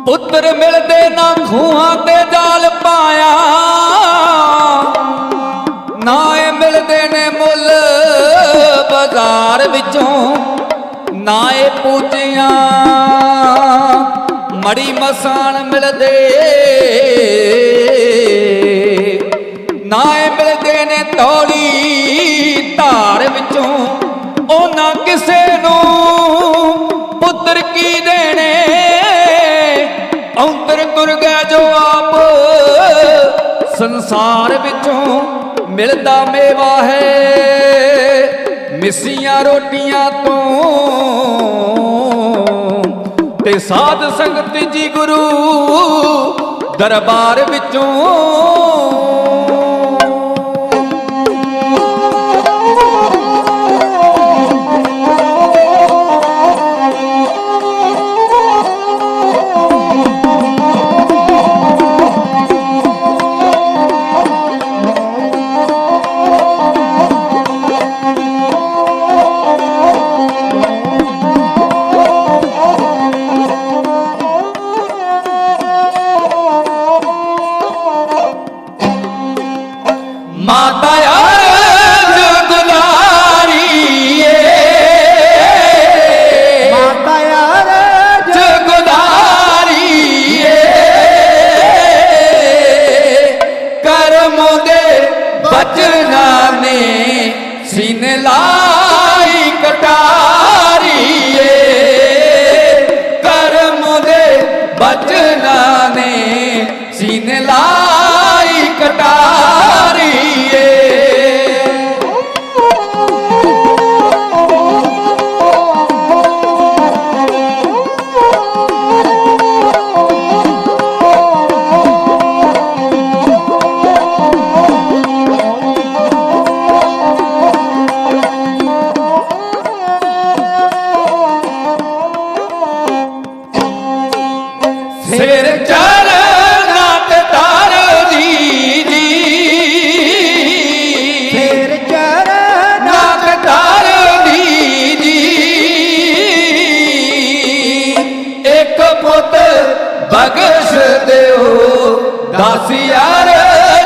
[SPEAKER 2] ਪੁੱਤਰ ਮਿਲਦੇ ਨਾ ਖੂਹਾਂ ਤੇ ਜਾਲ ਪਾਇਆ, ਨਾ ਇਹ ਮਿਲਦੇ ਨੇ ਮੁੱਲ ਬਾਜ਼ਾਰ ਵਿੱਚੋਂ, ਨਾ ਇਹ ਪੂਜੀਆਂ ਮੜੀ ਮਸਾਨ ਮਿਲਦੇ, ਨਾ ਇਹ ਮਿਲਦੇ ਨੇ ਤੌਲੀ ਧਾਰ ਵਿੱਚੋਂ, ਉਹਨਾਂ ਕਿਸੇ ਨੂੰ ਪੁੱਤਰ ਕੀ ਦੇਣੇ, ਔਂਤਰ ਤੁਰ ਗਿਆ ਜੋ ਆਪ ਸੰਸਾਰ ਵਿੱਚੋਂ। ਮਿਲਦਾ ਮੇਵਾ ਹੈ ਮਿੱਸੀਆਂ ਰੋਟੀਆਂ ਤੋਂ, ਤੇ ਸਾਧ ਸੰਗਤ ਜੀ ਗੁਰੂ ਦਰਬਾਰ ਵਿੱਚੋਂ। ਮਾਤਾ ਅਰਜ ਗੁਲਾਰੀਏ,
[SPEAKER 4] ਮਾਤਾ ਅਰਜ
[SPEAKER 2] ਗੁਲਾਰੀਏ, ਕਰਮ ਦੇ ਬਚਨਾਂ ਨੇ ਸੀਨੇ ਲਾਈ ਕਟਾਰੀਏ, ਕਰਮ ਦੇ ਬਚਨਾਂ ਨੇ ਸੀਨੇ ਲਾਈ ਕਟਾਰੀਏ। ਸਿਰ ਚਰਨਾਂ ਤੇ ਧਰਦੀ ਜੀ,
[SPEAKER 4] ਸਿਰ ਚਰਨਾਂ
[SPEAKER 2] ਤੇ ਧਰਦੀ ਜੀ, ਇੱਕ ਪੁੱਤ ਬਖਸ਼ ਦਿਓ ਦਾਸੀਆਂ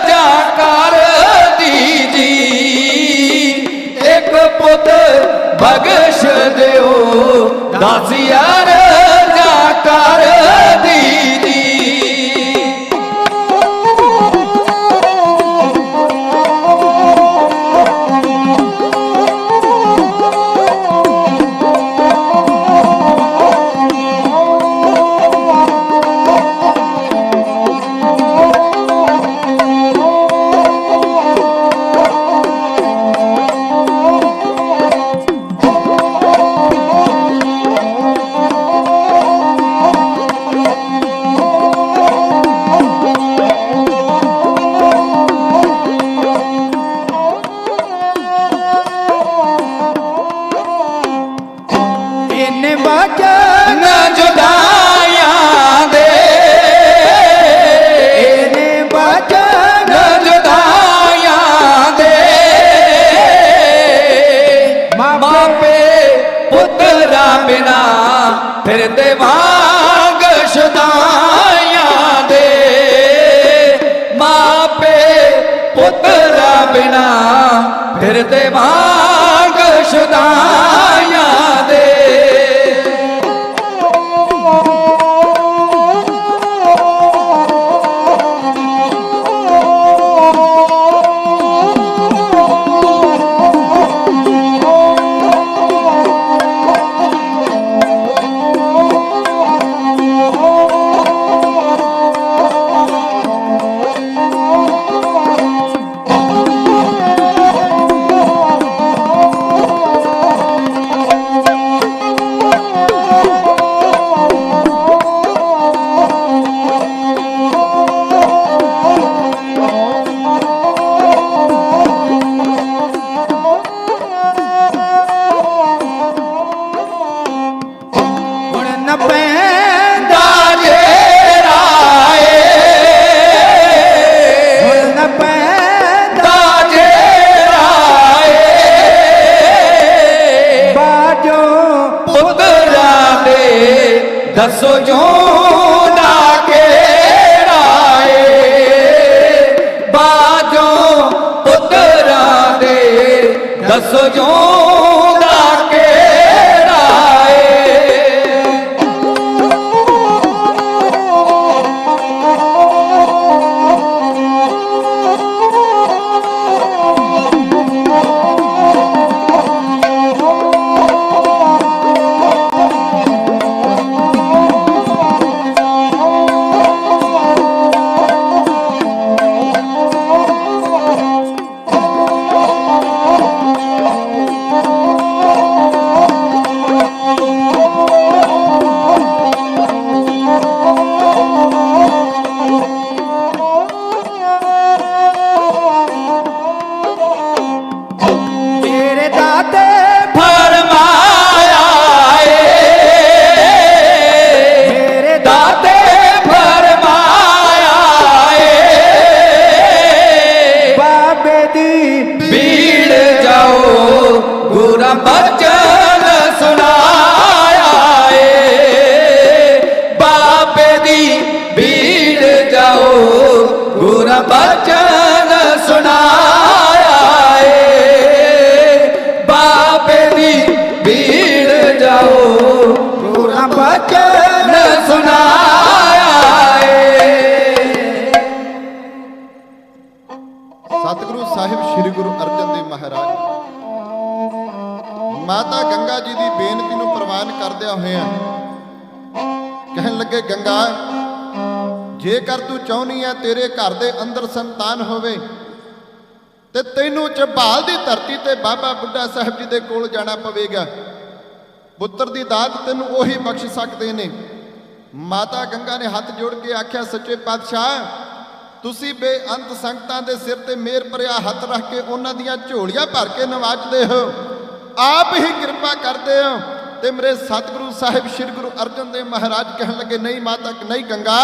[SPEAKER 2] ਜਾਂ ਕਰਦੀ ਜੀ, ਇੱਕ ਪੁੱਤ ਬਖਸ਼ ਦਿਓ ਦਾਸੀਆਂ ਜਾਂ ਕਰਦੀ ਜੀ।
[SPEAKER 4] ਬਚਨ
[SPEAKER 2] जुदाइयां दे
[SPEAKER 4] ਇਹਨੇ ਬਚਨ
[SPEAKER 2] जुदाइयां दे मापे पुत्रा बिना फिर देवांग शुदाइयां दे मापे पुत्रा बिना फिर देवांग शुदाइयां दे
[SPEAKER 4] ਹੁਣ ਨ ਪੈਂਦਾ ਹੁਣ ਨ ਪੈਂਦਾ ਬਾਜੋ
[SPEAKER 2] पुत्रा दे दसो जो ना केड़ा है बाजो पुत्रा दे दसो जो ना केड़ा है
[SPEAKER 4] ਤੇਰੇ ਦਾਤੇ
[SPEAKER 2] फरमाया है
[SPEAKER 4] ਮੇਰੇ
[SPEAKER 2] दाते फरमाया है
[SPEAKER 4] ਬਾਬੇ ਦੀ
[SPEAKER 2] भीड़ जाओ गुरा बचन सुनाया है बाबे दी भीड़ जाओ गुरा बचन सुनाया है बाबे दी भीड़ जाओ
[SPEAKER 4] ਪੂਰਾ ਬਚਨ
[SPEAKER 2] न सुनाया है
[SPEAKER 3] ਸਤਿਗੁਰੂ ਸਾਹਿਬ ਸ੍ਰੀ ਗੁਰੂ ਅਰਜਨ ਦੇਵ ਮਹਾਰਾਜ ਮਾਤਾ ਗੰਗਾ ਜੀ ਦੀ ਬੇਨਤੀ ਨੂੰ ਪ੍ਰਵਾਨ ਕਰਦਿਆਂ ਹੋਇਆਂ ਕਹਿਣ ਲੱਗੇ, ਗੰਗਾ ਜੇਕਰ ਤੂੰ ਚਾਹੁੰਦੀ ਹੈ ਤੇਰੇ ਘਰ ਦੇ ਅੰਦਰ ਸੰਤਾਨ ਹੋਵੇ ਤੇ ਤੈਨੂੰ ਝਬਾਲ ਦੀ ਧਰਤੀ ਤੇ ਬਾਬਾ ਬੁੱਢਾ ਸਾਹਿਬ ਜੀ ਦੇ ਕੋਲ ਜਾਣਾ ਪਵੇਗਾ। ਪੁੱਤਰ ਦੀ ਦਾਤ ਤੈਨੂੰ ਉਹੀ ਬਖਸ਼ ਸਕਦੇ ਨੇ। ਮਾਤਾ ਗੰਗਾ ਨੇ ਹੱਥ ਜੋੜ ਕੇ ਆਖਿਆ, ਸੱਚੇ ਪਾਤਸ਼ਾਹ ਤੁਸੀਂ ਬੇਅੰਤ ਸੰਗਤਾਂ ਦੇ ਸਿਰ ਤੇ ਮਿਹਰ ਭਰਿਆ ਹੱਥ ਰੱਖ ਕੇ ਉਹਨਾਂ ਦੀਆਂ ਝੋਲੀਆਂ ਭਰ ਕੇ ਨਵਾਜਦੇ ਹੋ, ਆਪ ਹੀ ਕਿਰਪਾ ਕਰਦੇ ਹੋ। ਤੇ ਮੇਰੇ ਸਤਿਗੁਰੂ ਸਾਹਿਬ ਸ੍ਰੀ ਗੁਰੂ ਅਰਜਨ ਦੇਵ ਮਹਾਰਾਜ ਕਹਿਣ ਲੱਗੇ, ਨਹੀਂ ਮਾਤਾ, ਨਹੀਂ ਗੰਗਾ,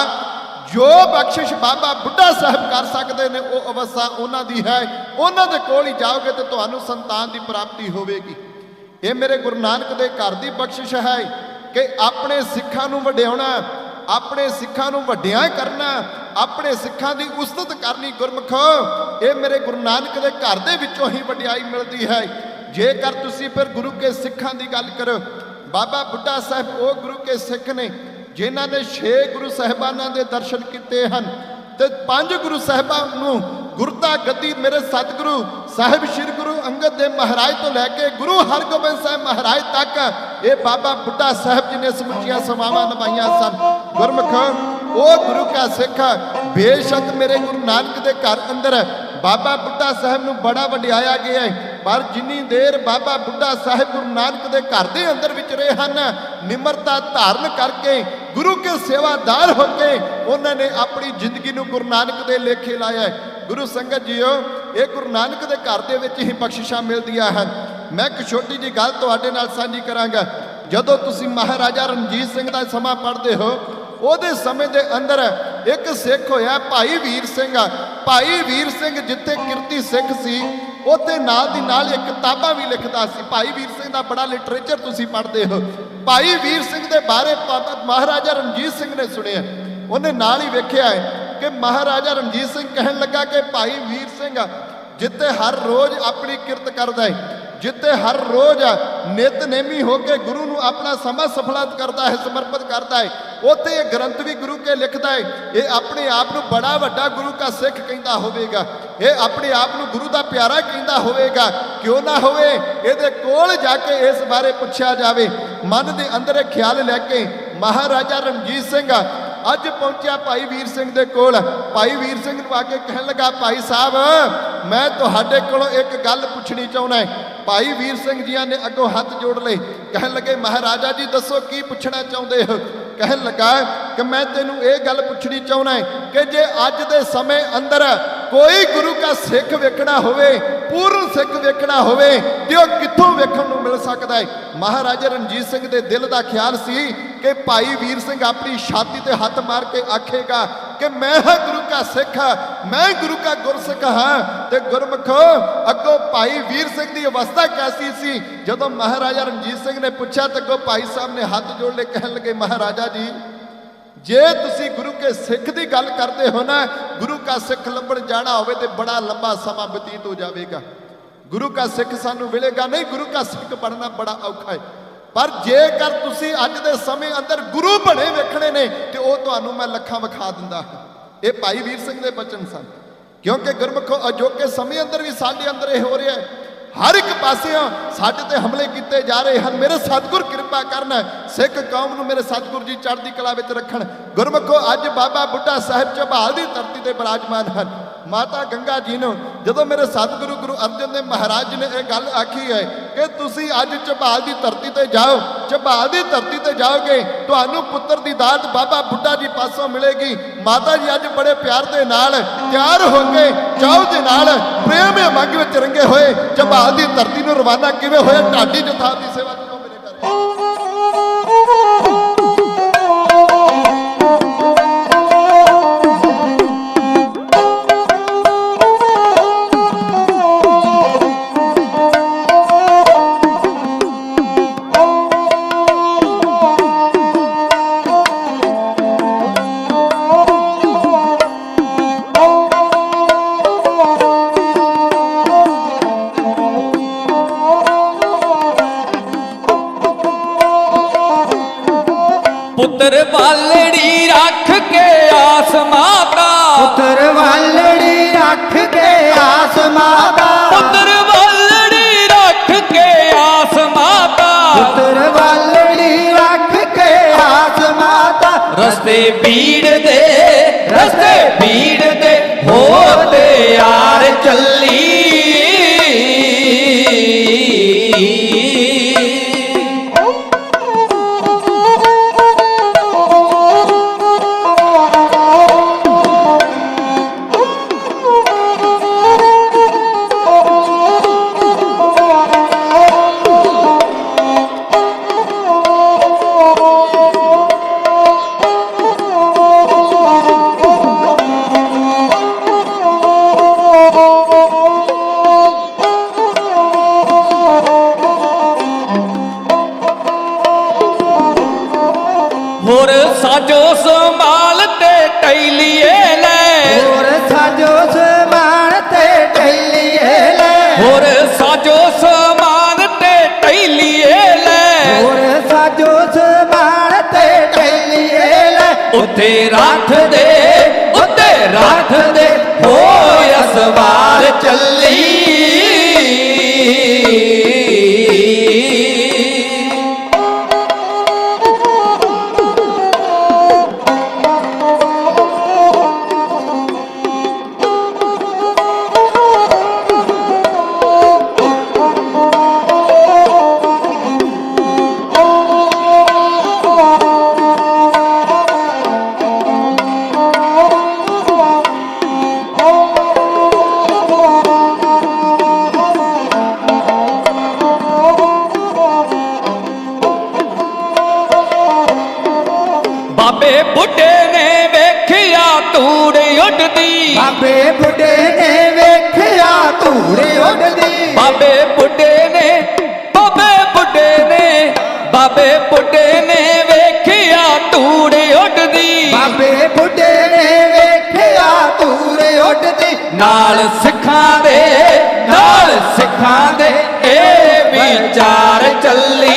[SPEAKER 3] ਜੋ ਬਖਸ਼ਿਸ਼ ਬਾਬਾ ਬੁੱਢਾ ਸਾਹਿਬ ਕਰ ਸਕਦੇ ਨੇ ਉਹ ਅਵਸਥਾ ਉਹਨਾਂ ਦੀ ਹੈ। ਉਹਨਾਂ ਦੇ ਕੋਲ ਹੀ ਜਾਓਗੇ ਤੇ ਤੁਹਾਨੂੰ ਸੰਤਾਨ ਦੀ ਪ੍ਰਾਪਤੀ ਹੋਵੇਗੀ। ਇਹ ਮੇਰੇ ਗੁਰੂ ਨਾਨਕ ਦੇ ਘਰ ਦੀ ਬਖਸ਼ਿਸ਼ ਹੈ ਕਿ ਆਪਣੇ ਸਿੱਖਾਂ ਨੂੰ ਵਡਿਆਉਣਾ, ਆਪਣੇ ਸਿੱਖਾਂ ਨੂੰ ਵੱਡਿਆਂ ਕਰਨਾ, ਆਪਣੇ ਸਿੱਖਾਂ ਦੀ ਉਸਤਤ ਕਰਨੀ। ਗੁਰਮਖੋ, ਇਹ ਮੇਰੇ ਗੁਰੂ ਨਾਨਕ ਦੇ ਘਰ ਦੇ ਵਿੱਚੋਂ ਹੀ ਵਡਿਆਈ ਮਿਲਦੀ ਹੈ। ਜੇਕਰ ਤੁਸੀਂ ਫਿਰ ਗੁਰੂ ਕੇ ਸਿੱਖਾਂ ਦੀ ਗੱਲ ਕਰੋ, ਬਾਬਾ ਬੁੱਢਾ ਸਾਹਿਬ ਉਹ ਗੁਰੂ ਕੇ ਸਿੱਖ ਨੇ ਜਿਨ੍ਹਾਂ ਨੇ 6 ਗੁਰੂ ਸਾਹਿਬਾਨਾਂ ਦੇ ਦਰਸ਼ਨ ਕੀਤੇ ਹਨ ਤੇ 5 ਗੁਰੂ ਸਾਹਿਬਾਂ ਨੂੰ ਗੁਰਤਾ ਗੱਦੀ ਮੇਰੇ ਸਤਿਗੁਰੂ ਸਾਹਿਬ ਸ੍ਰੀ ਗੁਰੂ ਅੰਗਦ ਦੇਵ ਮਹਾਰਾਜ ਤੋਂ ਲੈ ਕੇ ਗੁਰੂ ਹਰਗੋਬਿੰਦ ਸਾਹਿਬ ਮਹਾਰਾਜ ਤੱਕ ਇਹ ਬਾਬਾ ਬੁੱਢਾ ਸਾਹਿਬ ਜੀ ਨੇ ਸਮੁੱਚੀਆਂ ਸੇਵਾਵਾਂ ਨਿਭਾਈਆਂ ਸਨ। ਗੁਰਮੁਖ, ਉਹ ਗੁਰੂ ਕਾ ਸਿੱਖ ਬੇਸ਼ੱਕ ਮੇਰੇ ਗੁਰੂ ਨਾਨਕ ਦੇ ਘਰ ਅੰਦਰ ਬਾਬਾ ਬੁੱਢਾ ਸਾਹਿਬ ਨੂੰ ਬੜਾ ਵਡਿਆਇਆ ਗਿਆ ਹੈ, ਪਰ ਜਿੰਨੀ ਦੇਰ ਬਾਬਾ ਬੁੱਢਾ ਸਾਹਿਬ ਗੁਰੂ ਨਾਨਕ ਦੇ ਘਰ ਦੇ ਅੰਦਰ ਵਿਚਰੇ ਹਨ, ਨਿਮਰਤਾ ਧਾਰਨ ਕਰਕੇ ਗੁਰੂ ਕੇ ਸੇਵਾਦਾਰ ਹੋ ਕੇ ਉਹਨਾਂ ਨੇ ਆਪਣੀ ਜ਼ਿੰਦਗੀ ਨੂੰ ਗੁਰੂ ਨਾਨਕ ਦੇ ਲੇਖੇ ਲਾਇਆ ਹੈ। ਗੁਰੂ ਸੰਗਤ ਜੀਓ, ਇਹ ਗੁਰੂ ਨਾਨਕ ਦੇ ਘਰ ਦੇ ਵਿੱਚ ਹੀ ਬਖਸ਼ਿਸ਼ਾਂ ਮਿਲਦੀਆਂ ਹਨ। ਮੈਂ ਇੱਕ ਛੋਟੀ ਜਿਹੀ ਗੱਲ ਤੁਹਾਡੇ ਨਾਲ ਸਾਂਝੀ ਕਰਾਂਗਾ। ਜਦੋਂ ਤੁਸੀਂ ਮਹਾਰਾਜਾ ਰਣਜੀਤ ਸਿੰਘ ਦਾ ਸਮਾਂ ਪੜ੍ਹਦੇ ਹੋ, ਉਹਦੇ ਸਮੇਂ ਦੇ ਅੰਦਰ ਇੱਕ ਸਿੱਖ ਹੋਇਆ ਭਾਈ ਵੀਰ ਸਿੰਘ। ਭਾਈ ਵੀਰ ਸਿੰਘ ਜਿੱਥੇ ਕਿਰਤੀ ਸਿੱਖ ਸੀ, ਉੱਥੇ ਨਾਲ ਦੀ ਨਾਲ ਇਹ ਕਿਤਾਬਾਂ ਵੀ ਲਿਖਦਾ ਸੀ। ਭਾਈ ਵੀਰ ਸਿੰਘ ਦਾ ਬੜਾ ਲਿਟਰੇਚਰ ਤੁਸੀਂ ਪੜ੍ਹਦੇ ਹੋ। ਭਾਈ ਵੀਰ ਸਿੰਘ ਦੇ ਬਾਰੇ ਮਹਾਰਾਜਾ ਰਣਜੀਤ ਸਿੰਘ ਨੇ ਸੁਣਿਆ, ਉਹਨੇ ਨਾਲ ਹੀ ਵੇਖਿਆ ਹੈ ਕਿ ਮਹਾਰਾਜਾ ਰਣਜੀਤ ਸਿੰਘ ਕਹਿਣ ਲੱਗਾ ਕਿ ਭਾਈ ਵੀਰ ਸਿੰਘ ਜਿੱਥੇ ਹਰ ਰੋਜ਼ ਆਪਣੀ ਕਿਰਤ ਕਰਦਾ ਹੈ, ਜਿੱਥੇ ਹਰ ਰੋਜ਼ ਨਿਤਨੇਮੀ ਹੋ ਕੇ ਗੁਰੂ ਨੂੰ ਆਪਣਾ ਸਮਾਂ ਸਫਲਤ ਕਰਦਾ ਹੈ, ਸਮਰਪਿਤ ਕਰਦਾ ਹੈ, ਉੱਥੇ ਇਹ ਗ੍ਰੰਥ ਵੀ ਗੁਰੂ ਕੇ ਲਿਖਦਾ ਹੈ। ਇਹ ਆਪਣੇ ਆਪ ਨੂੰ ਬੜਾ ਵੱਡਾ ਗੁਰੂ ਦਾ ਸਿੱਖ ਕਹਿੰਦਾ ਹੋਵੇਗਾ, ਇਹ ਆਪਣੇ ਆਪ ਨੂੰ ਗੁਰੂ ਦਾ ਪਿਆਰਾ ਕਹਿੰਦਾ ਹੋਵੇਗਾ। ਕਿਉਂ ਨਾ ਹੋਵੇ, ਇਹਦੇ ਕੋਲ ਜਾ ਕੇ ਇਸ ਬਾਰੇ ਪੁੱਛਿਆ ਜਾਵੇ। ਮਨ ਦੇ ਅੰਦਰ ਇਹ ਖਿਆਲ ਲੈ ਕੇ ਮਹਾਰਾਜਾ ਰਣਜੀਤ ਸਿੰਘ ਅੱਜ ਪਹੁੰਚਿਆ ਭਾਈ ਵੀਰ ਸਿੰਘ ਦੇ ਕੋਲ। ਭਾਈ ਵੀਰ ਸਿੰਘ ਨੂੰ ਆ ਕੇ ਕਹਿਣ ਲੱਗਾ, ਭਾਈ ਸਾਹਿਬ ਮੈਂ ਤੁਹਾਡੇ ਕੋਲੋਂ ਇੱਕ ਗੱਲ ਪੁੱਛਣੀ ਚਾਹੁੰਦਾ। ਭਾਈ ਵੀਰ ਸਿੰਘ ਜੀਆਂ ਨੇ ਅੱਗੋਂ ਹੱਥ ਜੋੜ ਲਏ, ਕਹਿਣ ਲੱਗੇ ਮਹਾਰਾਜਾ ਜੀ ਦੱਸੋ ਕੀ ਪੁੱਛਣਾ ਚਾਹੁੰਦੇ ਹੋ। ਕਹਿਣ ਲੱਗਾ ਕਿ ਮੈਂ ਤੈਨੂੰ ਇਹ ਗੱਲ ਪੁੱਛਣੀ ਚਾਹੁੰਦਾ ਕਿ ਜੇ ਅੱਜ ਦੇ ਸਮੇਂ ਅੰਦਰ ਕੋਈ ਗੁਰੂ ਦਾ ਸਿੱਖ ਵੇਖਣਾ ਹੋਵੇ, ਪੂਰਨ ਸਿੱਖ ਵੇਖਣਾ ਹੋਵੇ, ਤੇ ਉਹ ਕਿੱਥੋਂ ਵੇਖਣ ਨੂੰ ਮਿਲ ਸਕਦਾ ਹੈ। ਮਹਾਰਾਜਾ ਰਣਜੀਤ ਸਿੰਘ ਦੇ ਦਿਲ ਦਾ ਖਿਆਲ ਸੀ ਕਿ ਭਾਈ ਵੀਰ ਸਿੰਘ ਆਪਣੀ ਛਾਤੀ ਤੇ ਹੱਥ ਮਾਰ ਕੇ ਆਖੇਗਾ ਕਿ ਮੈਂ ਹਾਂ ਗੁਰੂ ਦਾ ਸਿੱਖ, ਮੈਂ ਗੁਰੂ ਦਾ ਗੁਰਸਿੱਖ ਹਾਂ। ਤੇ ਗੁਰਮੁਖੋ ਅੱਗੋਂ ਭਾਈ ਵੀਰ ਸਿੰਘ ਦੀ ਅਵਸਥਾ ਕੈਸੀ ਸੀ। ਜਦੋਂ ਮਹਾਰਾਜਾ ਰਣਜੀਤ ਸਿੰਘ ਨੇ ਪੁੱਛਿਆ ਤਾਂ ਅੱਗੋਂ ਭਾਈ ਸਾਹਿਬ ਨੇ ਹੱਥ ਜੋੜ ਲੈ ਕਹਿਣ ਲੱਗੇ, ਮਹਾਰਾਜਾ ਜੀ ਜੇ ਤੁਸੀਂ ਗੁਰੂ ਕੇ ਸਿੱਖ ਦੀ ਗੱਲ ਕਰਦੇ ਹੋ ਨਾ, ਗੁਰੂ का ਸਿੱਖ ਲੱਭਣ ਜਾਣਾ ਹੋਵੇ ਤੇ ਬੜਾ ਲੰਬਾ ਸਮਾਂ ਬਤੀਤ ਹੋ ਜਾਵੇਗਾ। ਗੁਰੂ का ਸਿੱਖ ਸਾਨੂੰ ਮਿਲੇਗਾ ਨਹੀਂ, ਗੁਰੂ का ਸਿੱਖ ਬਣਨਾ ਬੜਾ ਔਖਾ ਹੈ। ਪਰ ਜੇਕਰ ਤੁਸੀਂ ਅੱਜ ਦੇ ਸਮੇਂ ਅੰਦਰ ਗੁਰੂ ਬਣੇ ਵੇਖਣੇ ਨੇ ਤੇ ਉਹ ਤੁਹਾਨੂੰ ਮੈਂ ਲੱਖਾਂ ਵਿਖਾ ਦਿੰਦਾ। ਇਹ ਭਾਈ ਵੀਰ ਸਿੰਘ ਦੇ ਬਚਨ ਸਨ। ਕਿਉਂਕਿ ਗੁਰਮੁਖੋ ਅਜੋਕੇ ਸਮੇਂ ਅੰਦਰ ਵੀ ਸਾਡੇ ਅੰਦਰ ਇਹ ਹੋ ਰਿਹਾ ਹੈ, ਹਰ ਇੱਕ ਪਾਸਿਓਂ ਸਾਡੇ ਤੇ ਹਮਲੇ ਕੀਤੇ ਜਾ ਰਹੇ ਹਨ। ਮੇਰੇ ਸਤਿਗੁਰ ਕਿਰਪਾ ਕਰਨ, ਸਿੱਖ ਕੌਮ ਨੂੰ ਮੇਰੇ ਸਤਿਗੁਰ ਜੀ ਚੜ੍ਹਦੀ ਕਲਾ ਵਿੱਚ ਰੱਖਣ। ਗੁਰਮੁਖੋ ਅੱਜ ਬਾਬਾ ਬੁੱਢਾ ਸਾਹਿਬ ਝਬਾਲ ਦੀ ਧਰਤੀ ਤੇ ਬਿਰਾਜਮਾਨ ਹਨ। ਮਾਤਾ ਗੰਗਾ ਜੀ ਨੂੰ ਜਦੋਂ ਮੇਰੇ ਸਤਿਗੁਰੂ ਗੁਰੂ ਅਰਜਨ ਦੇਵ ਮਹਾਰਾਜ ਜੀ ਨੇ ਇਹ ਗੱਲ ਆਖੀ ਹੈ ਕਿ ਤੁਸੀਂ ਅੱਜ ਝਬਾਲ ਦੀ ਧਰਤੀ ਤੇ ਜਾਓ, ਝਬਾਲ ਦੀ ਧਰਤੀ ਤੇ ਜਾਓਗੇ ਤੁਹਾਨੂੰ ਪੁੱਤਰ ਦੀ ਦਾਤ ਬਾਬਾ ਬੁੱਢਾ ਜੀ ਪਾਸੋਂ ਮਿਲੇਗੀ। ਮਾਤਾ ਜੀ ਅੱਜ ਬੜੇ ਪਿਆਰ ਦੇ ਨਾਲ ਤਿਆਰ ਹੋ ਕੇ ਚਾਉ ਦੇ ਨਾਲ ਪ੍ਰੇਮ ਮੰਗ ਵਿੱਚ ਰੰਗੇ ਹੋਏ ਝਬਾਲ ਦੀ ਧਰਤੀ ਨੂੰ ਰਵਾਨਾ ਕਿਵੇਂ ਹੋਏ, ਢਾਡੀ ਜਥਾ ਦੀ ਸੇਵਾ ਕਿਉਂ ਮੇਰੇ ਕਰ ਰਹੇ।
[SPEAKER 2] ਪੁੱਤਰ ਵਾਲੜੀ ਰੱਖ ਕੇ ਆਸ ਮਾਤਾ,
[SPEAKER 4] ਪੁੱਤਰ ਵਾਲੜੀ ਰੱਖ ਕੇ ਆਸ ਮਾਤਾ,
[SPEAKER 2] ਪੁੱਤਰ ਵਾਲੜੀ ਰੱਖ ਕੇ ਆਸ ਮਾਤਾ,
[SPEAKER 4] ਪੁੱਤਰ ਵਾਲੜੀ ਰੱਖ ਕੇ ਆਸ ਮਾਤਾ।
[SPEAKER 2] ਰਸਤੇ ਭੀੜ ਦੇ ਹੋ ਤੇ ਯਾਰ ਚੱਲੀ, ਹੋਰ ਸਾਜੋ ਸੰਭਾਲ ਤੇ ਟੈਲੀਏ ਲੈ,
[SPEAKER 4] ਹੋਰ ਸਾਜੋ ਸਮਾਨ ਤੇ ਢੇਲੀਏ ਲੈ,
[SPEAKER 2] ਹੋਰ ਸਾਜੋ ਸਮਾਨ ਤੇ ਟੈਲੀਏ ਲੈ,
[SPEAKER 4] ਹੋਰ ਸਾਜੋ ਸਮਾਨ ਤੇ ਢੇਲੀਏ ਲੈ।
[SPEAKER 2] ਉੱਤੇ ਰੱਖ ਦੇ ਹੋਏ ਅਸਵਾਰ ਚੱਲੀ,
[SPEAKER 4] ਧੂੜੇ ਉੱਡਦੀ
[SPEAKER 2] ਬਾਬੇ ਬੁੱਢੇ ਨੇ ਬਾਬੇ ਬੁੱਢੇ ਨੇ ਬਾਬੇ ਬੁੱਢੇ ਨੇ ਵੇਖਿਆ ਧੂੜ ਉੱਡਦੀ
[SPEAKER 4] ਬਾਬੇ ਬੁੱਢੇ ਨੇ ਵੇਖਿਆ ਧੂੜੇ ਉੱਡਦੀ
[SPEAKER 2] ਨਾਲ ਸਿੱਖਾਂ ਦੇ ਇਹ ਵਿਚਾਰ ਚੱਲੀ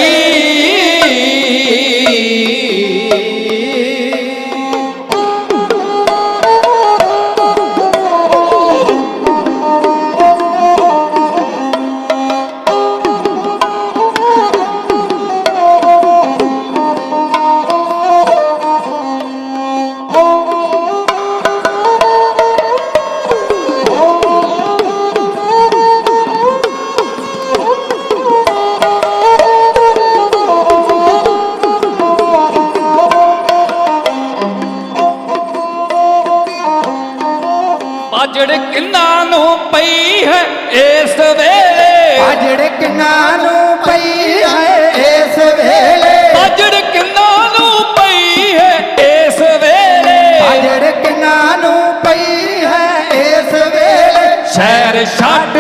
[SPEAKER 2] ਬਾਜੜ ਕਿੰਨਾਂ ਨੂੰ ਪਈ ਹੈ ਇਸ ਵੇਲੇ
[SPEAKER 4] ਬਾਜੜ ਕਿੰਨਾਂ ਨੂੰ ਪਈ ਹੈ ਇਸ ਵੇਲੇ
[SPEAKER 2] ਬਾਜੜ ਕਿੰਨਾਂ ਨੂੰ ਪਈ ਹੈ ਇਸ ਵੇਲੇ
[SPEAKER 4] ਬਾਜੜ ਕਿੰਨਾਂ ਨੂੰ ਪਈ ਹੈ ਇਸ ਵੇਲੇ
[SPEAKER 2] ਸ਼ਹਿਰ ਛੱਡ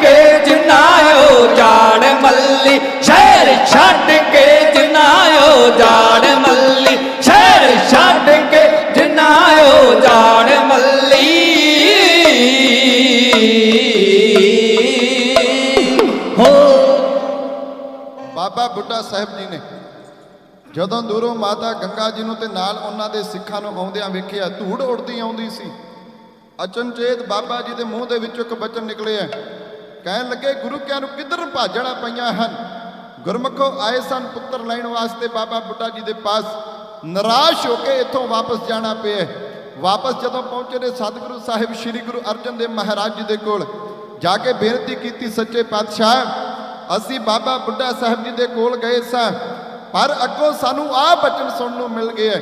[SPEAKER 2] ਕੇ ਜਨਾਇਓ ਜਾੜ ਮੱਲੀ ਸ਼ਹਿਰ ਛੱਡ ਕੇ ਜਨਾਇਓ ਜਾੜ ਮੱਲੀ ਸ਼ਹਿਰ ਛੱਡ ਕੇ ਜਨਾਇਓ ਜਾੜ ਮੱਲੀ ਹੋ
[SPEAKER 3] ਬਾਬਾ ਬੁੱਢਾ ਸਾਹਿਬ ਜੀ ਨੇ ਜਦੋਂ ਦੂਰੋਂ ਮਾਤਾ ਗੰਗਾ ਜੀ ਨੂੰ ਤੇ ਨਾਲ ਉਹਨਾਂ ਦੇ ਸਿੱਖਾਂ ਨੂੰ ਆਉਂਦਿਆਂ ਵੇਖਿਆ, ਧੂੜ ਉੜਦੀ ਆਉਂਦੀ ਸੀ। ਅਚਨਚੇਤ ਬਾਬਾ ਜੀ ਦੇ ਮੂੰਹ ਦੇ ਵਿੱਚੋਂ ਇੱਕ ਬਚਨ ਨਿਕਲਿਆ, ਕਹਿਣ ਲੱਗੇ ਗੁਰੂ ਕਿਆਂ ਨੂੰ ਕਿੱਧਰ ਭਾਜਣਾ ਪਈਆਂ ਹਨ। ਗੁਰਮੁਖੋ ਆਏ ਸਨ ਪੁੱਤਰ ਲੈਣ ਵਾਸਤੇ ਬਾਬਾ ਬੁੱਢਾ ਜੀ ਦੇ ਪਾਸ, ਨਿਰਾਸ਼ ਹੋ ਕੇ ਇੱਥੋਂ ਵਾਪਸ ਜਾਣਾ ਪਿਆ। ਵਾਪਸ ਜਦੋਂ ਪਹੁੰਚੇ ਨੇ ਸਤਿਗੁਰੂ ਸਾਹਿਬ ਸ੍ਰੀ ਗੁਰੂ ਅਰਜਨ ਦੇਵ ਮਹਾਰਾਜ ਜੀ ਦੇ ਕੋਲ ਜਾ ਕੇ ਬੇਨਤੀ ਕੀਤੀ, ਸੱਚੇ ਪਾਤਸ਼ਾਹ ਅਸੀਂ ਬਾਬਾ ਬੁੱਢਾ ਸਾਹਿਬ ਜੀ ਦੇ ਕੋਲ ਗਏ ਸਾਂ, ਪਰ ਅੱਗੋਂ ਸਾਨੂੰ ਆਹ ਬਚਨ ਸੁਣਨ ਨੂੰ ਮਿਲ ਗਿਆ।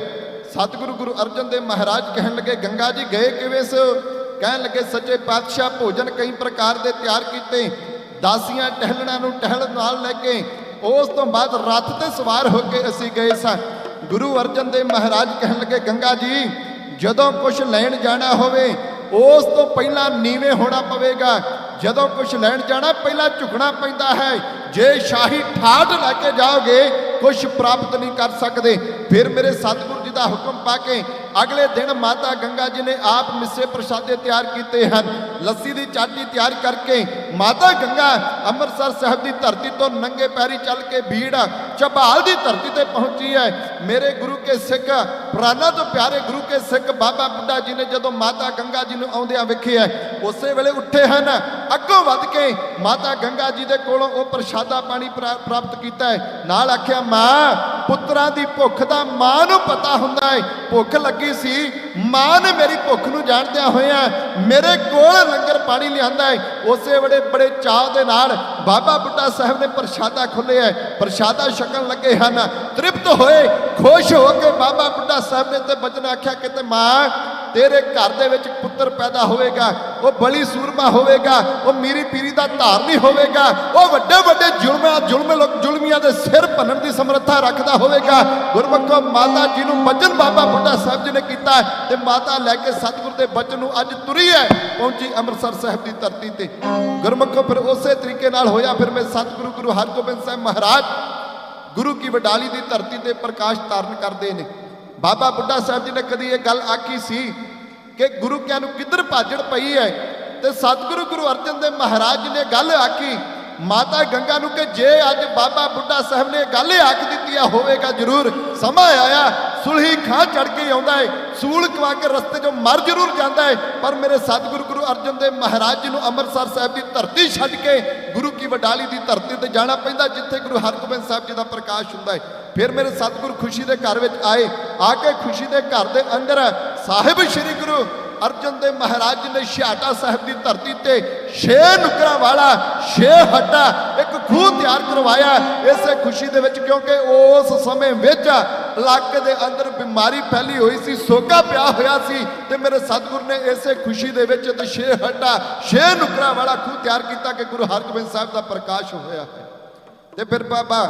[SPEAKER 3] ਸਤਿਗੁਰੂ ਗੁਰੂ ਅਰਜਨ ਦੇਵ ਮਹਾਰਾਜ ਕਹਿਣ ਲੱਗੇ ਗੰਗਾ ਜੀ ਗਏ ਕਿਵੇਂ ਸੋ? ਕਹਿਣ ਲੱਗੇ ਸੱਚੇ ਪਾਤਸ਼ਾਹ ਭੋਜਨ ਕਈ ਪ੍ਰਕਾਰ ਦੇ ਤਿਆਰ ਕੀਤੇ, ਦਾਸੀਆਂ ਟਹਿਲਣਾਂ ਨੂੰ ਟਹਿਲ ਨਾਲ ਲੈ ਕੇ ਉਸ ਤੋਂ ਬਾਅਦ ਰੱਥ ਤੇ ਸਵਾਰ ਹੋ ਕੇ ਅਸੀਂ ਗਏ ਸਾਂ। ਗੁਰੂ ਅਰਜਨ ਦੇਵ ਮਹਾਰਾਜ ਕਹਿਣ ਲੱਗੇ ਗੰਗਾ ਜੀ ਜਦੋਂ ਕੁਝ ਲੈਣ ਜਾਣਾ ਹੋਵੇ ਉਸ ਤੋਂ ਪਹਿਲਾਂ ਨੀਵੇਂ ਹੋਣਾ ਪਵੇਗਾ। ਜਦੋਂ ਕੁਝ ਲੈਣ ਜਾਣਾ ਪਹਿਲਾਂ ਝੁਕਣਾ ਪੈਂਦਾ ਹੈ। ਜੇ ਸ਼ਾਹੀ ਠਾਠ ਲੈ ਕੇ ਜਾਓਗੇ ਕੁਝ ਪ੍ਰਾਪਤ ਨਹੀਂ ਕਰ ਸਕਦੇ। ਫਿਰ ਮੇਰੇ ਸਤਿਗੁਰੂ ਜੀ ਦਾ ਹੁਕਮ ਪਾ ਕੇ ਅਗਲੇ ਦਿਨ ਮਾਤਾ ਗੰਗਾ ਜੀ ਨੇ ਆਪ ਮਿੱਸੇ ਪ੍ਰਸ਼ਾਦੇ ਤਿਆਰ ਕੀਤੇ ਹਨ। ਲੱਸੀ ਦੀ ਚਾਟੀ ਤਿਆਰ ਕਰਕੇ ਮਾਤਾ ਗੰਗਾ ਅੰਮ੍ਰਿਤਸਰ ਸਾਹਿਬ ਦੀ ਧਰਤੀ ਤੋਂ ਨੰਗੇ ਪੈਰੀ ਚੱਲ ਕੇ ਭੀੜ ਝਬਾਲ ਦੀ ਧਰਤੀ ਤੇ ਪਹੁੰਚੀ ਹੈ। ਮੇਰੇ ਗੁਰੂ ਕੇ ਸਿੱਖ ਪ੍ਰਾਨਾਂ ਤੋਂ ਪਿਆਰੇ ਗੁਰੂ ਕੇ ਸਿੱਖ ਬਾਬਾ ਬੁੱਢਾ ਜੀ ਨੇ ਜਦੋਂ ਮਾਤਾ ਗੰਗਾ ਜੀ ਨੂੰ ਆਉਂਦਿਆਂ ਵੇਖਿਆ ਉਸੇ ਵੇਲੇ ਉੱਠੇ ਹਨ। ਅੱਗੋਂ ਵੱਧ ਕੇ ਮਾਤਾ ਗੰਗਾ ਜੀ ਦੇ ਕੋਲੋਂ ਉਹ ਪ੍ਰਸ਼ਾਦਾ ਪਾਣੀ ਪ੍ਰਾਪਤ ਕੀਤਾ ਹੈ। ਨਾਲ ਆਖਿਆ ਮਾਂ ਪੁੱਤਰਾਂ ਦੀ ਭੁੱਖ ਦਾ ਮਾਂ ਨੂੰ ਪਤਾ ਹੁੰਦਾ ਹੈ। ਭੁੱਖ ਲੱਗੀ ਸੀ, ਮਾਂ ਨੇ ਮੇਰੀ ਭੁੱਖ ਨੂੰ ਜਾਣਦਿਆਂ ਹੋਇਆਂ ਮੇਰੇ ਕੋਲ ਲੰਗਰ ਪਾਣੀ ਲਿਆਂਦਾ ਹੈ। ਉਸੇ ਵੇਲੇ ਬੜੇ ਚਾਅ ਦੇ ਨਾਲ ਬਾਬਾ ਬੁੱਢਾ ਸਾਹਿਬ ਨੇ ਪ੍ਰਸ਼ਾਦਾ ਖੋਲ੍ਹਿਆ, ਪ੍ਰਸ਼ਾਦਾ ਛਕਣ ਲੱਗੇ ਹਨ। ਤ੍ਰਿਪਤ ਹੋਏ ਖੁਸ਼ ਹੋ ਕੇ ਬਾਬਾ ਬੁੱਢਾ ਸਾਹਿਬ ਨੇ ਤੇ ਬਚਨ ਆਖਿਆ ਕਿਤੇ ਮਾਂ ਤੇਰੇ ਘਰ ਦੇ ਵਿੱਚ ਪੁੱਤਰ ਪੈਦਾ ਹੋਵੇਗਾ, ਉਹ ਬਲੀ ਸੂਰਮਾ ਹੋਵੇਗਾ, ਉਹ ਮੀਰੀ ਪੀਰੀ ਦਾ ਧਾਰਨੀ ਹੋਵੇਗਾ, ਉਹ ਵੱਡੇ ਵੱਡੇ ਜ਼ੁਲਮੀਆਂ ਦੇ ਸਿਰ ਭੰਨਣ ਦੀ ਸਮਰੱਥਾ ਰੱਖਦਾ ਹੋਵੇਗਾ। ਗੁਰਮੁਖੋ ਮਾਤਾ ਜੀ ਨੂੰ ਬਚਨ ਬਾਬਾ ਬੁੱਢਾ ਸਾਹਿਬ ਜੀ ਨੇ ਕੀਤਾ ਤੇ ਮਾਤਾ ਲੈ ਕੇ ਸਤਿਗੁਰ ਦੇ ਬਚਨ ਨੂੰ ਅੱਜ ਤੁਰੀ ਹੈ, ਪਹੁੰਚੀ ਅੰਮ੍ਰਿਤਸਰ ਸਾਹਿਬ ਦੀ ਧਰਤੀ ਤੇ। ਗੁਰਮੁਖੋ ਫਿਰ ਉਸੇ ਤਰੀਕੇ ਨਾਲ ਹੋਇਆ। ਫਿਰ ਮੈਂ ਸਤਿਗੁਰੂ ਗੁਰੂ ਹਰਗੋਬਿੰਦ ਸਾਹਿਬ ਮਹਾਰਾਜ ਗੁਰੂ ਕੀ ਵਡਾਲੀ ਦੀ ਧਰਤੀ ਤੇ ਪ੍ਰਕਾਸ਼ ਧਾਰਨ ਕਰਦੇ ਨੇ। ਬਾਬਾ ਬੁੱਢਾ ਸਾਹਿਬ ਜੀ ਨੇ ਕਦੀ ਇਹ ਗੱਲ ਆਖੀ ਸੀ ਕਿ ਗੁਰੂ ਕਿਆਂ ਨੂੰ ਕਿੱਧਰ ਭਾਜੜ ਪਈ ਹੈ, ਤੇ ਸਤਿਗੁਰੂ ਗੁਰੂ ਅਰਜਨ ਦੇਵ ਮਹਾਰਾਜ ਜੀ ਨੇ ਗੱਲ ਆਖੀ ਮਾਤਾ ਗੰਗਾ ਨੂੰ ਕਿ ਜੇ ਅੱਜ ਬਾਬਾ ਬੁੱਢਾ ਸਾਹਿਬ ਨੇ ਗੱਲ ਆਖ ਦਿੱਤੀ ਆ ਹੋਵੇਗਾ ਜ਼ਰੂਰ। ਸਮਾਂ ਆਇਆ ਸੁਲਹੀ ਖਾਂ ਚੜ ਕੇ ਆਉਂਦਾ ਹੈ, ਸੂਲ ਕਵਾ ਕੇ ਰਸਤੇ 'ਚੋਂ ਮਰ ਜ਼ਰੂਰ ਜਾਂਦਾ ਹੈ, ਪਰ ਮੇਰੇ ਸਤਿਗੁਰੂ ਗੁਰੂ ਅਰਜਨ ਦੇਵ ਮਹਾਰਾਜ ਜੀ ਨੂੰ ਅੰਮ੍ਰਿਤਸਰ ਸਾਹਿਬ ਦੀ ਧਰਤੀ ਛੱਡ ਕੇ ਗੁਰੂ ਕੀ ਵਡਾਲੀ ਦੀ ਧਰਤੀ ਤੇ ਜਾਣਾ ਪੈਂਦਾ ਜਿੱਥੇ ਗੁਰੂ ਹਰਗੋਬਿੰਦ ਸਾਹਿਬ ਜੀ ਦਾ ਪ੍ਰਕਾਸ਼ ਹੁੰਦਾ ਹੈ। ਫਿਰ ਮੇਰੇ ਸਤਿਗੁਰੂ ਖੁਸ਼ੀ ਦੇ ਘਰ ਵਿੱਚ ਆਏ, ਆ ਕੇ ਖੁਸ਼ੀ ਦੇ ਘਰ ਦੇ ਅੰਦਰ ਸਾਹਿਬ ਸ੍ਰੀ ਗੁਰੂ ਅਰਜਨ ਦੇਵ ਮਹਾਰਾਜ ਜੀ ਨੇ ਛਿਆਟਾ ਸਾਹਿਬ ਦੀ ਧਰਤੀ ਤੇ 6 ਨੁਕਰਾਂ ਵਾਲਾ 6 ਹੱਟਾ ਇੱਕ ਖੂਹ ਤਿਆਰ ਕਰਵਾਇਆ ਇਸੇ ਖੁਸ਼ੀ ਦੇ ਵਿੱਚ, ਕਿਉਂਕਿ ਉਸ ਸਮੇਂ ਵਿੱਚ ਇਲਾਕੇ ਦੇ ਅੰਦਰ ਬਿਮਾਰੀ ਫੈਲੀ ਹੋਈ ਸੀ, ਸੋਕਾ ਪਿਆ ਹੋਇਆ ਸੀ, ਤੇ ਮੇਰੇ ਸਤਿਗੁਰ ਨੇ ਇਸੇ ਖੁਸ਼ੀ ਦੇ ਵਿੱਚ ਤੇ 6 ਹੱਟਾ 6 ਨੁਕਰਾਂ ਵਾਲਾ ਖੂਹ ਤਿਆਰ ਕੀਤਾ ਕਿ ਗੁਰੂ ਹਰਗੋਬਿੰਦ ਸਾਹਿਬ ਦਾ ਪ੍ਰਕਾਸ਼ ਹੋਇਆ ਹੈ। ਤੇ ਫਿਰ ਬਾਬਾ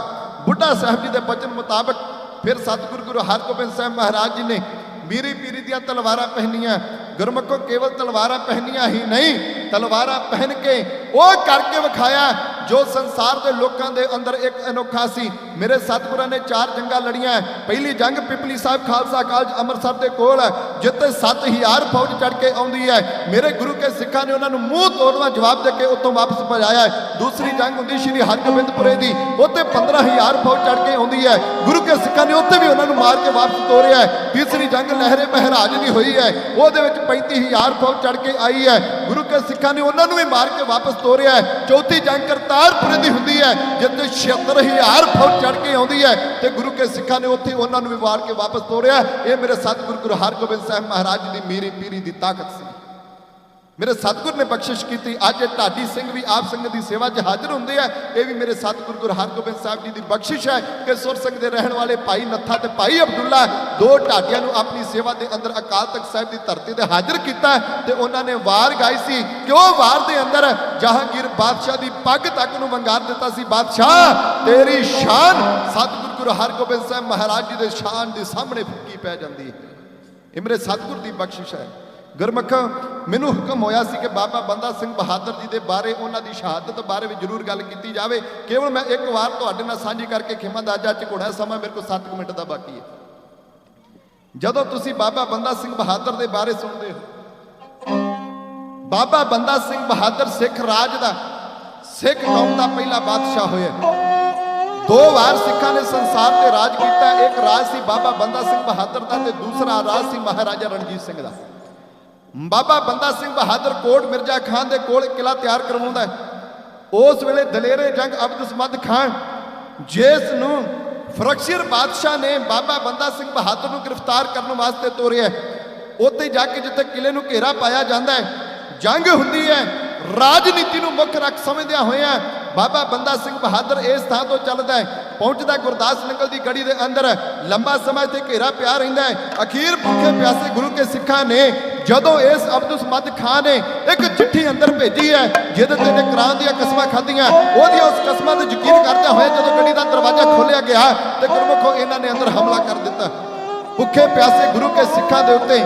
[SPEAKER 3] ਬੁੱਢਾ ਸਾਹਿਬ ਜੀ ਦੇ ਬਚਨ ਮੁਤਾਬਕ ਫਿਰ ਸਤਿਗੁਰੂ ਗੁਰੂ ਹਰਗੋਬਿੰਦ ਸਾਹਿਬ ਮਹਾਰਾਜ ਜੀ ਨੇ ਮੀਰੀ ਪੀਰੀ ਦੀਆਂ ਤਲਵਾਰਾਂ ਪਹਿਨੀਆਂ, गुरमुखो केवल तलवारां पहनियां ही नहीं, तलवारां पहन के वो करके विखाया जो संसार के लोगों के अंदर एक अनोखा सी। मेरे सतगुरां ने 4 जंगां लड़ियां। पहली जंग पिपली साहब खालसा कॉलेज अमृतसर के कोल है, जिते 7000 फौज चढ़ के आउंदी है। मेरे गुरु के सिखां ने उन्होंने मूँह तोड़वा जवाब दे के उत्तों वापस भजाया है। दूसरी जंग हुंदी श्री हरगोबिंदपुरे दी, उत्ते 15000 फौज चढ़ के आउंदी है। गुरु के सिखां ने उत्ते भी उन्होंने मार के वापस तोड़िया है। तीसरी जंग लहरे महराज की हुई है, ਉਹਦੇ ਵਿੱਚ 35000 फौज चढ़ के आई है। गुरु के सिखां ने उन्होंने भी मार के वापस तोड़िया है। चौथी जंग करतारपुर की हुंदी है, जिते 76000 फौज चढ़ के आउंदी है ते गुरु के सिखां ने उत्थे उन्होंने भी मार के वापस तोड़िया। ये मेरे सतगुरु गुरु हरगोबिंद साहब महाराज जी की मीरी पीरी की ताकत सी। मेरे सतगुर ने बख्शिश की। अज ढाडी सिंह भी आप संगत की सेवा च हाजिर होंगे है। ये भी मेरे सतगुर गुरु हरगोबिंद साहब जी की बख्शिश है कि सुर संघ के रहने वाले भाई नत्था ते भाई अब्दुल्ला 2 ढाडियां नूं अपनी सेवा के अंदर अकाल तख्त साहिब की धरती पर हाजिर किया ते उन्होंने वार गाई सी कि वह वार के अंदर जहांगीर बादशाह की पग तक नूं वंगार दिता सी। बादशाह तेरी शान सतगुर गुरु हरगोबिंद साहब महाराज जी के शान के सामने फुकी पै जाती है। ये मेरे सतगुर की बख्शिश है। गुरमुख मैनू हुक्म होया सी कि बाबा बंदा सिंह बहादुर जी के बारे उन्हों की शहादत बारे भी जरूर गल की जाए। केवल मैं एक बार तुहाडे नाल सांझी करके खिमा दा अज घोड़ा समा मेरे को 7 मिनट का बाकी है। जदों तुसी बाबा बंदा सिंह बहादुर के बारे सुनते हो, बाबा बंदा सिंह बहादुर सिख राज का सिख कौम का पहला बादशाह होया। 2 बार सिखा ने संसार से राज किया। एक राज सी बाबा बंदा सिंह बहादुर का ते दूसरा राज सी महाराजा रणजीत सिंह का। बाबा बंदा सिंह बहादुर कोट मिर्जा खान के कोल किला तैयार करवाउंदा है। उस वेले दलेरे जंग अब्दुसमद खान जिस नूं फरक्शिर बादशाह ने बाबा बंदा सिंह बहादुर नूं गिरफ्तार करने वास्ते तोरिया। उत्ते जाके जिथे किले नूं घेरा पाया जाता है, जंग हुंदी है। राजनीति नूं मुख रख समझदिया होया बाबा बंदा सिंह बहादुर इस थां तो चलदा है, पहुंचदा गुरदास नंगल की गढ़ी के अंदर। लंबा समय से घेरा पिया रहिंदा है। अखीर भुखे प्यासे गुरु के सिखां ने जदों इस अब्दुसमद खान ने एक चिट्ठी अंदर भेजी है जिहदे ते ने करान दी कसमां खाधियां, ओहदी उस कसमां ते यकीन करदे होए जदों गढ़ी का दरवाजा खोलिया गया तो गुरमुखो इन्हां ने अंदर हमला कर दिता। भुखे प्यासे गुरु के सिखां दे उत्ते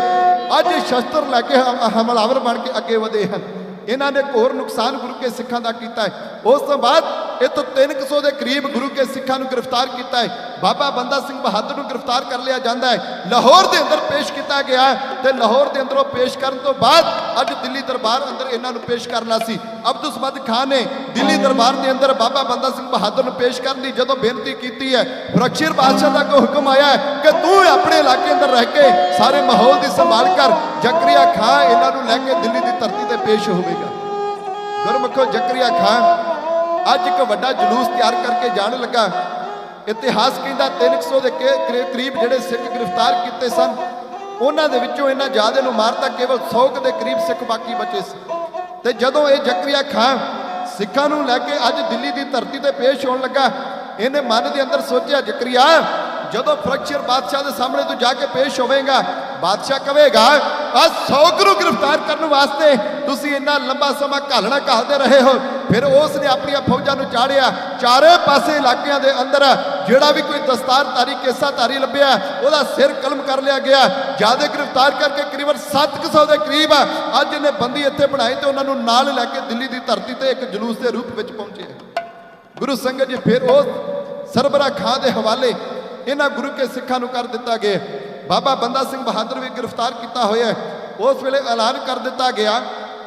[SPEAKER 3] अज शस्त्र लैके हमलावर बन के अगे वधे हैं। इन्होंने होर नुकसान गुरु के सिखां का किया है। उस तो बाद ये तो 300 के करीब गुरु के सिखां नूं गिरफ्तार किया है। बाबा बंदा सिंह बहादुर नूं गिरफ्तार कर लिया जाता है, लाहौर के अंदर पेश किया गया तो लाहौर के अंदरों पेश करने तो बाद अज दिल्ली दरबार अंदर इन्हों पेश करना सी। अब्दुसमद खान ने दिल्ली दरबार के अंदर बाबा बंदा सिंह बहादुर नूं पेश करने की जदों बेनती की है, फरक्शिर बादशाह का कोई हुक्म आया है कि तू अपने इलाके अंदर रह के सारे माहौल की संभाल कर जकरिया खान इन्हों लैके दिल्ली की धरती पर पेश होगा। गुरमुखो जकरिया खान अज एक वड्डा जुलूस तैयार करके जान लगा। इतिहास कहता 300 के करीब जिहड़े सिख गिरफ्तार किए सन, उन्हां दे विचों इन्हां ज़्यादा नूं मारता केवल 100 के करीब सिख बाकी बचे सी। ते जदों ये जकरिया खान सिखां नूं लैके अज दिल्ली की धरती पर पेश होने लगा, इन्हें मन के अंदर सोचा जकरिया जदों फरक्शिर बादशाह के सामने तू जाके पेश होवेगा, बादशाह कहेगा आज 100 गुरु गिरफ्तार करने वास्ते तुसी इन्ना लंबा समा घालना घालते रहे हो। फिर उसने अपनी फौजा नूं चाड़िया, चारे पासे इलाकों के अंदर जिहड़ा भी कोई दस्तारधारी केसाधारी लभ्या वह सिर कलम कर लिया गया। ज्यादा गिरफ्तार करके करीबन 700 के करीब अज इन्हें बंदी इत्थे बनाए तो उन्होंने नाल लैके दिल्ली की धरती पर एक जुलूस के रूप में पहुंचे। गुरु संगत जी फिर उस सरबरा खां के हवाले इन्हां गुरु के सिखां नूं कर दिता गया। बाबा बंदा सिंह बहादुर भी गिरफ्तार किया होया। उस वेले ऐलान कर दिता गया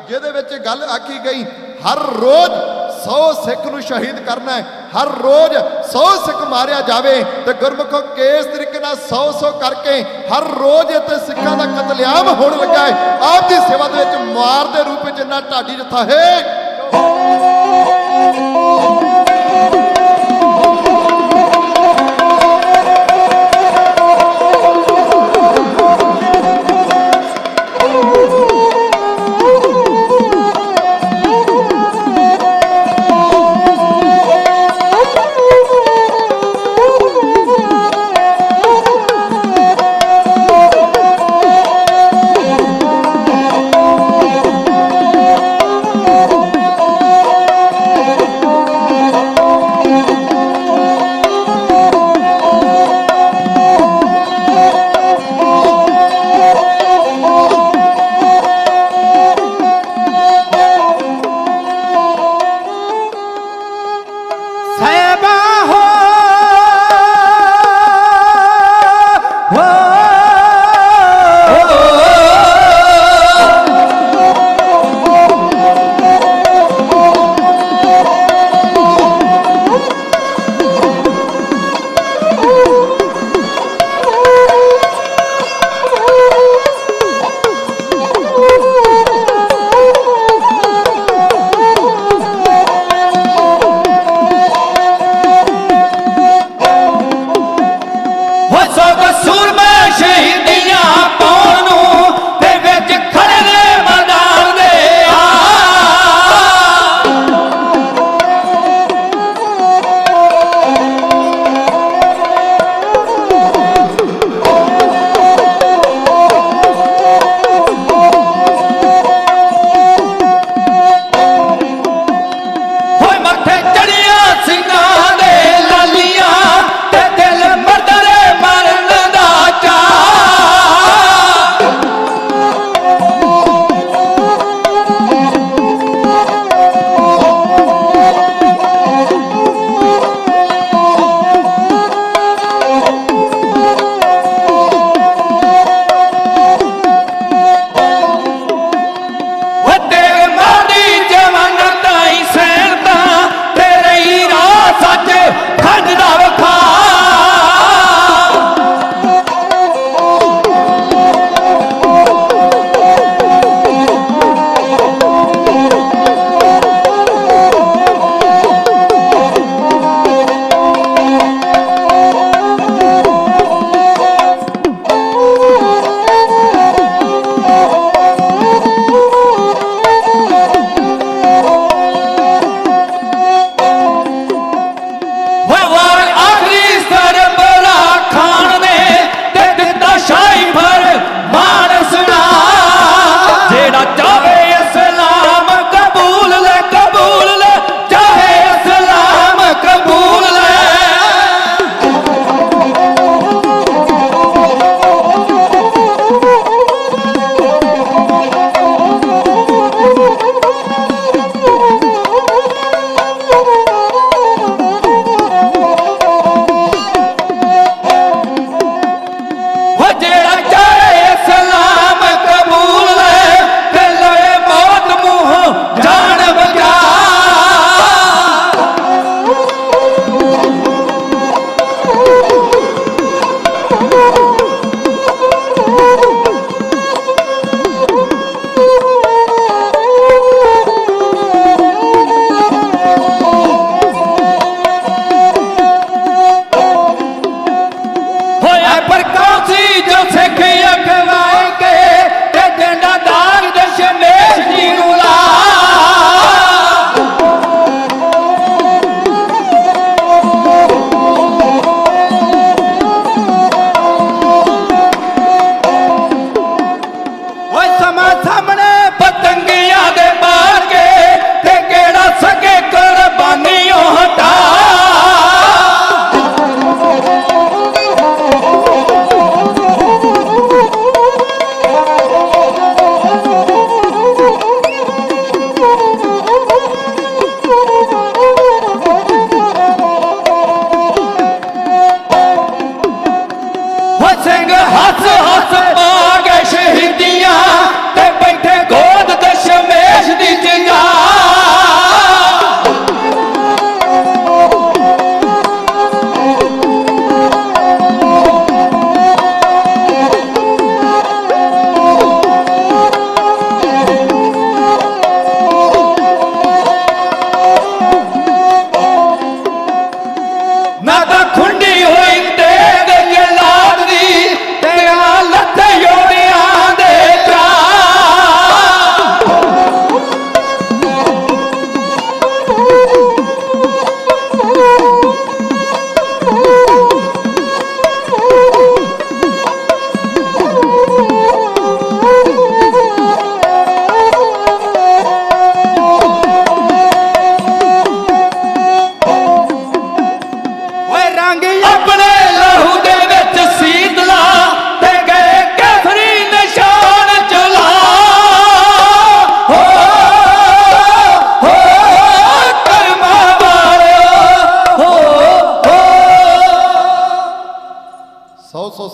[SPEAKER 3] जिहदे विच गल आखी गई हर रोज 100 सिख नूं शहीद करना है, हर रोज 100 सिख मारिया जाए। तो गुरमुखों किस तरीके नाल 100 करके हर रोज इत्थे सिखां दा कतलेआम होण लगा है। आप दी सेवा दे विच मार दे रूप विच इन्ना ढाडी जत्था है।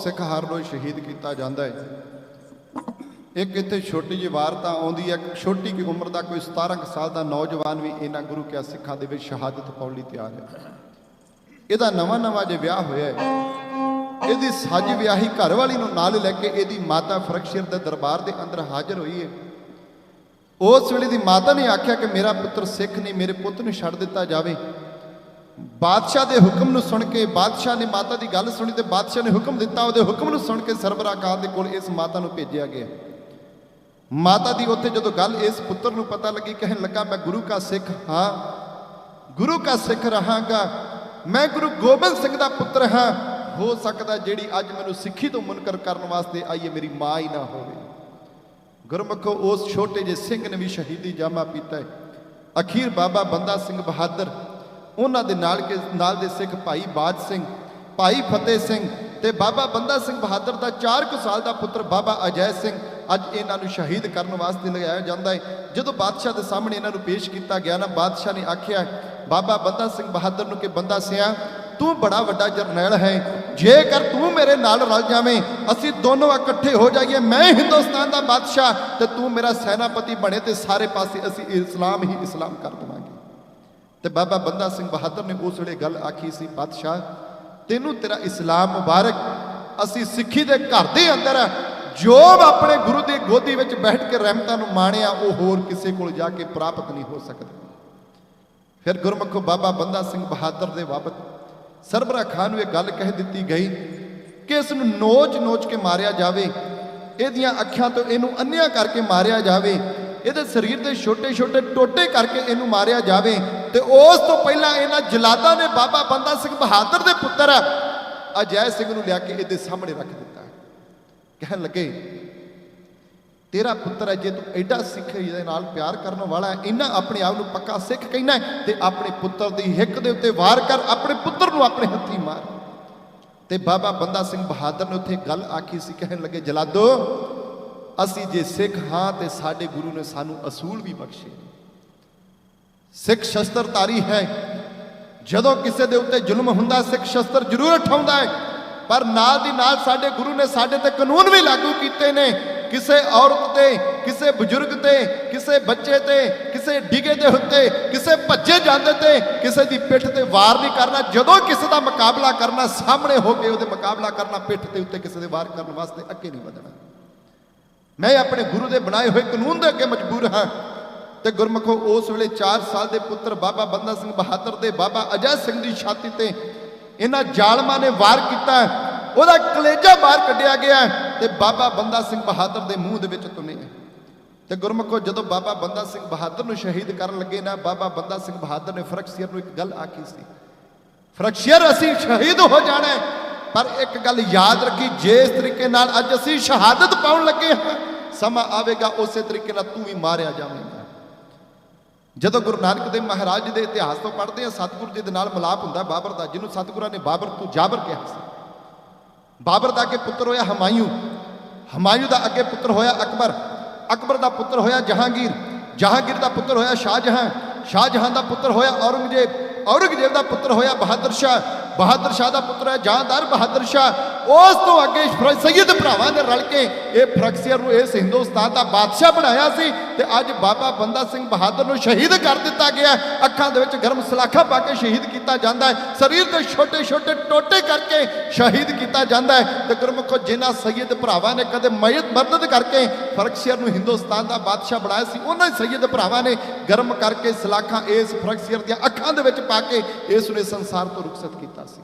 [SPEAKER 3] सिख हर रोज़ शहीद किया जाता है। एक इत्थे छोटी जी वारता आउंदी है, छोटी की उम्र का कोई 17 साल का नौजवान भी इन्हां गुरु क्या सिखां दे विच शहादत पाउण लई तैयार है। इहदा नवां जे विआह होया है, इहदी सज विआही घरवाली नूं नाल लैके इहदी माता फरकशीर दे दरबार दे अंदर हाज़र हुई है। उस वेले दी माता ने आख्या कि मेरा पुत्र सिख नहीं, मेरे पुत नूं छड्ड दित्ता जावे। बादशाह के हुक्म नूं सुन के बादशाह ने माता की गल सुनी तो बादशाह ने हुक्म दिता, उहदे हुक्म नूं सुन के सरबराह खान दे कोल इस माता नूं भेजिया गया। माता दी उत्थे जदों गल इस पुत्र नूं पता लगी, कहन लगा मैं गुरु का सिख हाँ, गुरु का सिख रहांगा, मैं गुरु गोबिंद सिंह दा पुत्र हाँ। हो सकदा जिहड़ी अज मैनूं सिੱਖੀ तो मुनकर करन वास्ते आई है मेरी माँ ही ना होवे। गुरमुखो उस छोटे जे सिंह ने भी शहीदी जामा पीता है। अखीर बाबा बंदा सिंह बहादुर उन्हां दे नाल दे सिख भाई बाज सिंह, भाई फतेह सिंह ते बाबा बंदा सिंह बहादुर दा 4 साल का पुत्र बाबा अजय सिंह अज इन्हां नूं शहीद करने वास्ते लगाया जाता है। जदों बादशाह के सामने इन्हां नूं पेश किया गया ना, बादशाह ने आख्या बाबा बंदा सिंह बहादुर नूं कि बंदा सिया तू बड़ा वड्डा जरनैल है, जेकर तू मेरे नाल रल जावें असीं दोनों इकट्ठे हो जाइए, मैं हिंदुस्तान का बादशाह ते तू मेरा सैनापति बने तो सारे पासे असीं इस्लाम ही इस्लाम कर देवांगे। ते बाबा बंदा सिंह बहादुर ने उस वेले गल आखी सी, बादशाह तेनू तेरा इस्लाम मुबारक, असीं सिੱਖੀ दे घर दे अंदर जो अपने गुरु की गोदी में बैठ के रहमतां नूं माणिया वो होर किसी कोल जाके प्राप्त नहीं हो सकता। फिर गुरमुखो बाबा बंदा सिंह बहादुर दे बाबत सरबराह खान नूं गल कह दी गई कि इस नूं नोच नोच के मारिया जावे, इहदियां अखां तो इनू अन्निया करके मारिया जावे, इहदे शरीर के छोटे छोटे टोटे करके इनू मारिया जावे। ते उस तो पहला इन्हां जलादा ने बाबा बंदा सिंह बहादुर दे पुत्र अजय सिंह नूं लिया के इहदे सामने रख दिता। कहन लगे तेरा पुत्र है, जे तू एडा सिख दे नाल प्यार करने वाला है, इन्ना अपने आप नूं पक्का सिख कहना है ते अपने पुत्र दी हिक दे उत्ते वार कर, अपने पुत्र नूं अपने हत्थी मार। ते बाबा बंदा सिंह बहादुर ने उत्थे गल आखी सी, कहन लगे जलादो असी जे सिख हाँ ते साडे गुरु ने सानू असूल भी बख्शे। सिख शस्त्रधारी है, जदों किसी दे उत्ते जुल्म हुंदा सिख शस्त्र जरूर उठाउंदा है, पर नाल दी नाल साडे गुरु ने साडे ते कानून भी लागू कीते ने। किसे औरत ते, किसे बुजुर्ग ते, किसे बच्चे ते, किसे डिगे दे उत्ते, किसे भज्जे जांदे ते, किसे दी पिठ ते वार नहीं करना। जदों किसी दा मुकाबला करना सामने हो के उहदे मुकाबला करना, पिठ ते उत्ते किसी दे वार करने वास्ते अगे नहीं वधना। मैं अपने गुरु के बनाए हुए कानून के अगे मजबूर हाँ। तो गुरमुखो उस वेले 4 साल के पुत्र बाबा बंदा सिंह बहादुर दे बाबा अजय सिंह की छाती ते इन्हां जालमां ने वार किया, उहदा कलेजा बाहर कढ़िया गया ते बाबा बंदा सिंह बहादुर दे मूँह दे विच तुने। ते गुरमुखो जदों बाबा बंदा सिंह बहादुर नूं शहीद करन लगे ना, बाबा बंदा सिंह बहादुर ने फरकशीर नूं एक गल आखी सी, फरकशीर असीं शहीद हो जाना है, पर एक गल याद रखी, जिस तरीके नाल अज असीं शहादत पाउण लगे हाँ, समा आवेगा उस तरीके नाल तू भी मारिया जावेगा। जदों गुरु नानक देव महाराज के इतिहास तो पढ़ते हैं, सतगुरु जी के नाल मिलाप हुंदा बाबर का, जिन्हों सतगुरां ने बाबर तू जाबर कहा सी। बाबर का अगे पुत्र होया हमायूं, हमायूं का अगे पुत्र होया अकबर, अकबर का पुत्र होया जहांगीर, जहांगीर का पुत्र होया शाहजहां, शाहजहां का पुत्र होया औरंगजेब, औरंगजेब का पुत्र होया बहादुर शाह, बहादुर शाह का पुत्र है जहांदार बहादुर शाह। उस तो अगे सैयद भरावां ने रल के ये फरकशीर नूं इस हिंदुस्तान का बादशाह बनाया सी। ते अज बाबा बंदा सिंह बहादुर नूं शहीद कर दिता गया, अखां दे विच गर्म सलाखा पा के शहीद किया जाता है, शरीर के छोटे छोटे टोटे करके शहीद किया जाता है। तो गुरमुखो जिन्हां सैयद भरावां ने कदे मदद करके फरकशीर नूं हिंदुस्तान का बादशाह बनाया सी, उन्हां सैयद भरावां ने गर्म करके सलाखा इस फरकशीर दी अखां दे विच पा के इसने संसार तो रुखसत किया सी।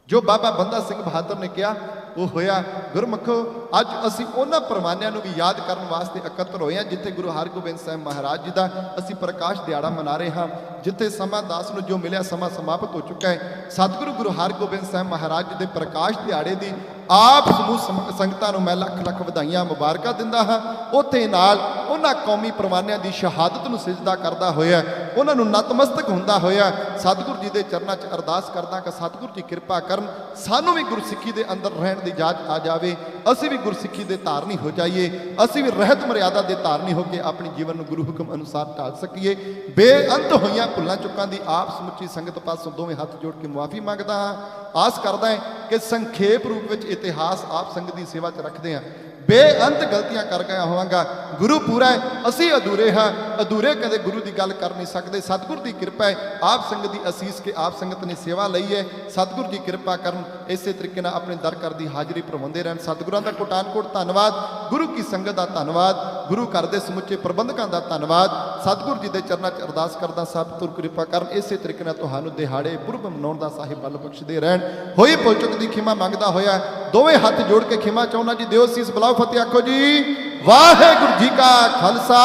[SPEAKER 3] जो बाबा बंदा सिंह बहादुर ने कहा वो होया। गुरमुखो अज असी उन्हां परवानियां नूं भी याद करने वास्ते एकत्र होए हैं, जिथे गुरु हरगोबिंद साहिब महाराज जी का असी प्रकाश दिहाड़ा मना रहे हाँ, जिथे समा दास नूं जो मिलिया समा समाप्त हो चुका है। सतगुरु गुरु हरगोबिंद साहिब महाराज जी के प्रकाश दिहाड़े की आप समूह संगतां नूं मैं लख लख वधाइयां मुबारकां दिंदा हाँ। उत्थे नाल ਉਹਨਾਂ ਕੌਮੀ ਪ੍ਰਵਾਨਿਆਂ ਦੀ ਸ਼ਹਾਦਤ ਨੂੰ ਸਿਜਦਾ ਕਰਦਾ ਹੋਇਆ, ਉਹਨਾਂ ਨੂੰ ਨਤਮਸਤਕ ਹੁੰਦਾ ਹੋਇਆ ਸਤਿਗੁਰ ਜੀ ਦੇ ਚਰਨਾਂ 'ਚ ਅਰਦਾਸ ਕਰਦਾ ਕਿ ਸਤਿਗੁਰ ਜੀ ਕਿਰਪਾ ਕਰਨ, ਸਾਨੂੰ ਵੀ ਗੁਰਸਿੱਖੀ ਦੇ ਅੰਦਰ ਰਹਿਣ ਦੀ ਇਜਾਜ਼ਤ ਆ ਜਾਵੇ, ਅਸੀਂ ਵੀ ਗੁਰਸਿੱਖੀ ਦੇ ਧਾਰਨੀ ਹੋ ਜਾਈਏ, ਅਸੀਂ ਵੀ ਰਹਿਤ ਮਰਿਆਦਾ ਦੇ ਧਾਰਨੀ ਹੋ ਕੇ ਆਪਣੇ ਜੀਵਨ ਨੂੰ ਗੁਰੂ ਹੁਕਮ ਅਨੁਸਾਰ ਢਾਲ ਸਕੀਏ। ਬੇਅੰਤ ਹੋਈਆਂ ਭੁੱਲਾਂ ਚੁੱਕਾਂ ਦੀ ਆਪ ਸਮੁੱਚੀ ਸੰਗਤ ਪਾਸੋਂ ਦੋਵੇਂ ਹੱਥ ਜੋੜ ਕੇ ਮੁਆਫੀ ਮੰਗਦਾ ਹਾਂ। ਆਸ ਕਰਦਾ ਹਾਂ ਕਿ ਸੰਖੇਪ ਰੂਪ ਵਿੱਚ ਇਤਿਹਾਸ ਆਪ ਸੰਗਤ ਦੀ ਸੇਵਾ 'ਚ ਰੱਖਦੇ ਹਾਂ। ਬੇਅੰਤ ਗਲਤੀਆਂ ਕਰ ਗਿਆ ਹੋਵਾਂਗਾ, ਗੁਰੂ ਪੂਰਾ ਹੈ, ਅਸੀਂ ਅਧੂਰੇ ਹਾਂ, ਅਧੂਰੇ ਕਦੇ ਗੁਰੂ ਦੀ ਗੱਲ ਕਰ ਨਹੀਂ ਸਕਦੇ। ਸਤਿਗੁਰ ਦੀ ਕਿਰਪਾ ਹੈ, ਆਪ ਸੰਗਤ ਦੀ ਅਸੀਸ ਕੇ ਆਪ ਸੰਗਤ ਨੇ ਸੇਵਾ ਲਈ ਹੈ। ਸਤਿਗੁਰ ਜੀ ਕਿਰਪਾ ਕਰਨ, ਇਸੇ ਤਰੀਕੇ ਨਾਲ ਆਪਣੇ ਦਰ ਘਰ ਦੀ ਹਾਜ਼ਰੀ ਭਰਵਾਉਂਦੇ ਰਹਿਣ। ਸਤਿਗੁਰਾਂ ਦਾ ਕੋਟਾਨ-ਕੋਟ ਧੰਨਵਾਦ, ਗੁਰੂ ਕੀ ਸੰਗਤ ਦਾ ਧੰਨਵਾਦ, ਗੁਰੂ ਘਰ ਦੇ ਸਮੁੱਚੇ ਪ੍ਰਬੰਧਕਾਂ ਦਾ ਧੰਨਵਾਦ। ਸਤਿਗੁਰ ਜੀ ਦੇ ਚਰਨਾਂ 'ਚ ਅਰਦਾਸ ਕਰਦਾ ਸਭ ਤੁਰ ਕਿਰਪਾ ਕਰਨ, ਇਸੇ ਤਰੀਕੇ ਨਾਲ ਤੁਹਾਨੂੰ ਦਿਹਾੜੇ ਪੁਰਬ ਮਨਾਉਣ ਦਾ ਸਾਹਿਬ ਬਲ ਬਖਸ਼ਦੇ ਰਹਿਣ। ਹੋਈ ਭੁੱਲ ਚੁੱਕ ਦੀ ਖਿਮਾ ਮੰਗਦਾ ਹੋਇਆ ਦੋਵੇਂ ਹੱਥ ਜੋੜ ਕੇ ਖਿਮਾ ਚਾਹੁੰਦਾ ਜੀ। ਦਿਓ ਸੀਸ, ਬੁਲਾਓ ਫਤਿਹ, ਆਖੋ ਜੀ ਵਾਹਿਗੁਰੂ ਜੀ ਕਾ ਖਾਲਸਾ,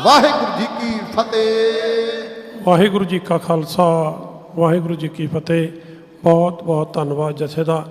[SPEAKER 3] ਵਾਹਿਗੁਰੂ ਜੀ ਕੀ ਫਤਿਹ।
[SPEAKER 5] ਵਾਹਿਗੁਰੂ ਜੀ ਕਾ ਖਾਲਸਾ, ਵਾਹਿਗੁਰੂ ਜੀ ਕੀ ਫਤਿਹ। ਬਹੁਤ ਬਹੁਤ ਧੰਨਵਾਦ ਜਥੇ ਦਾ।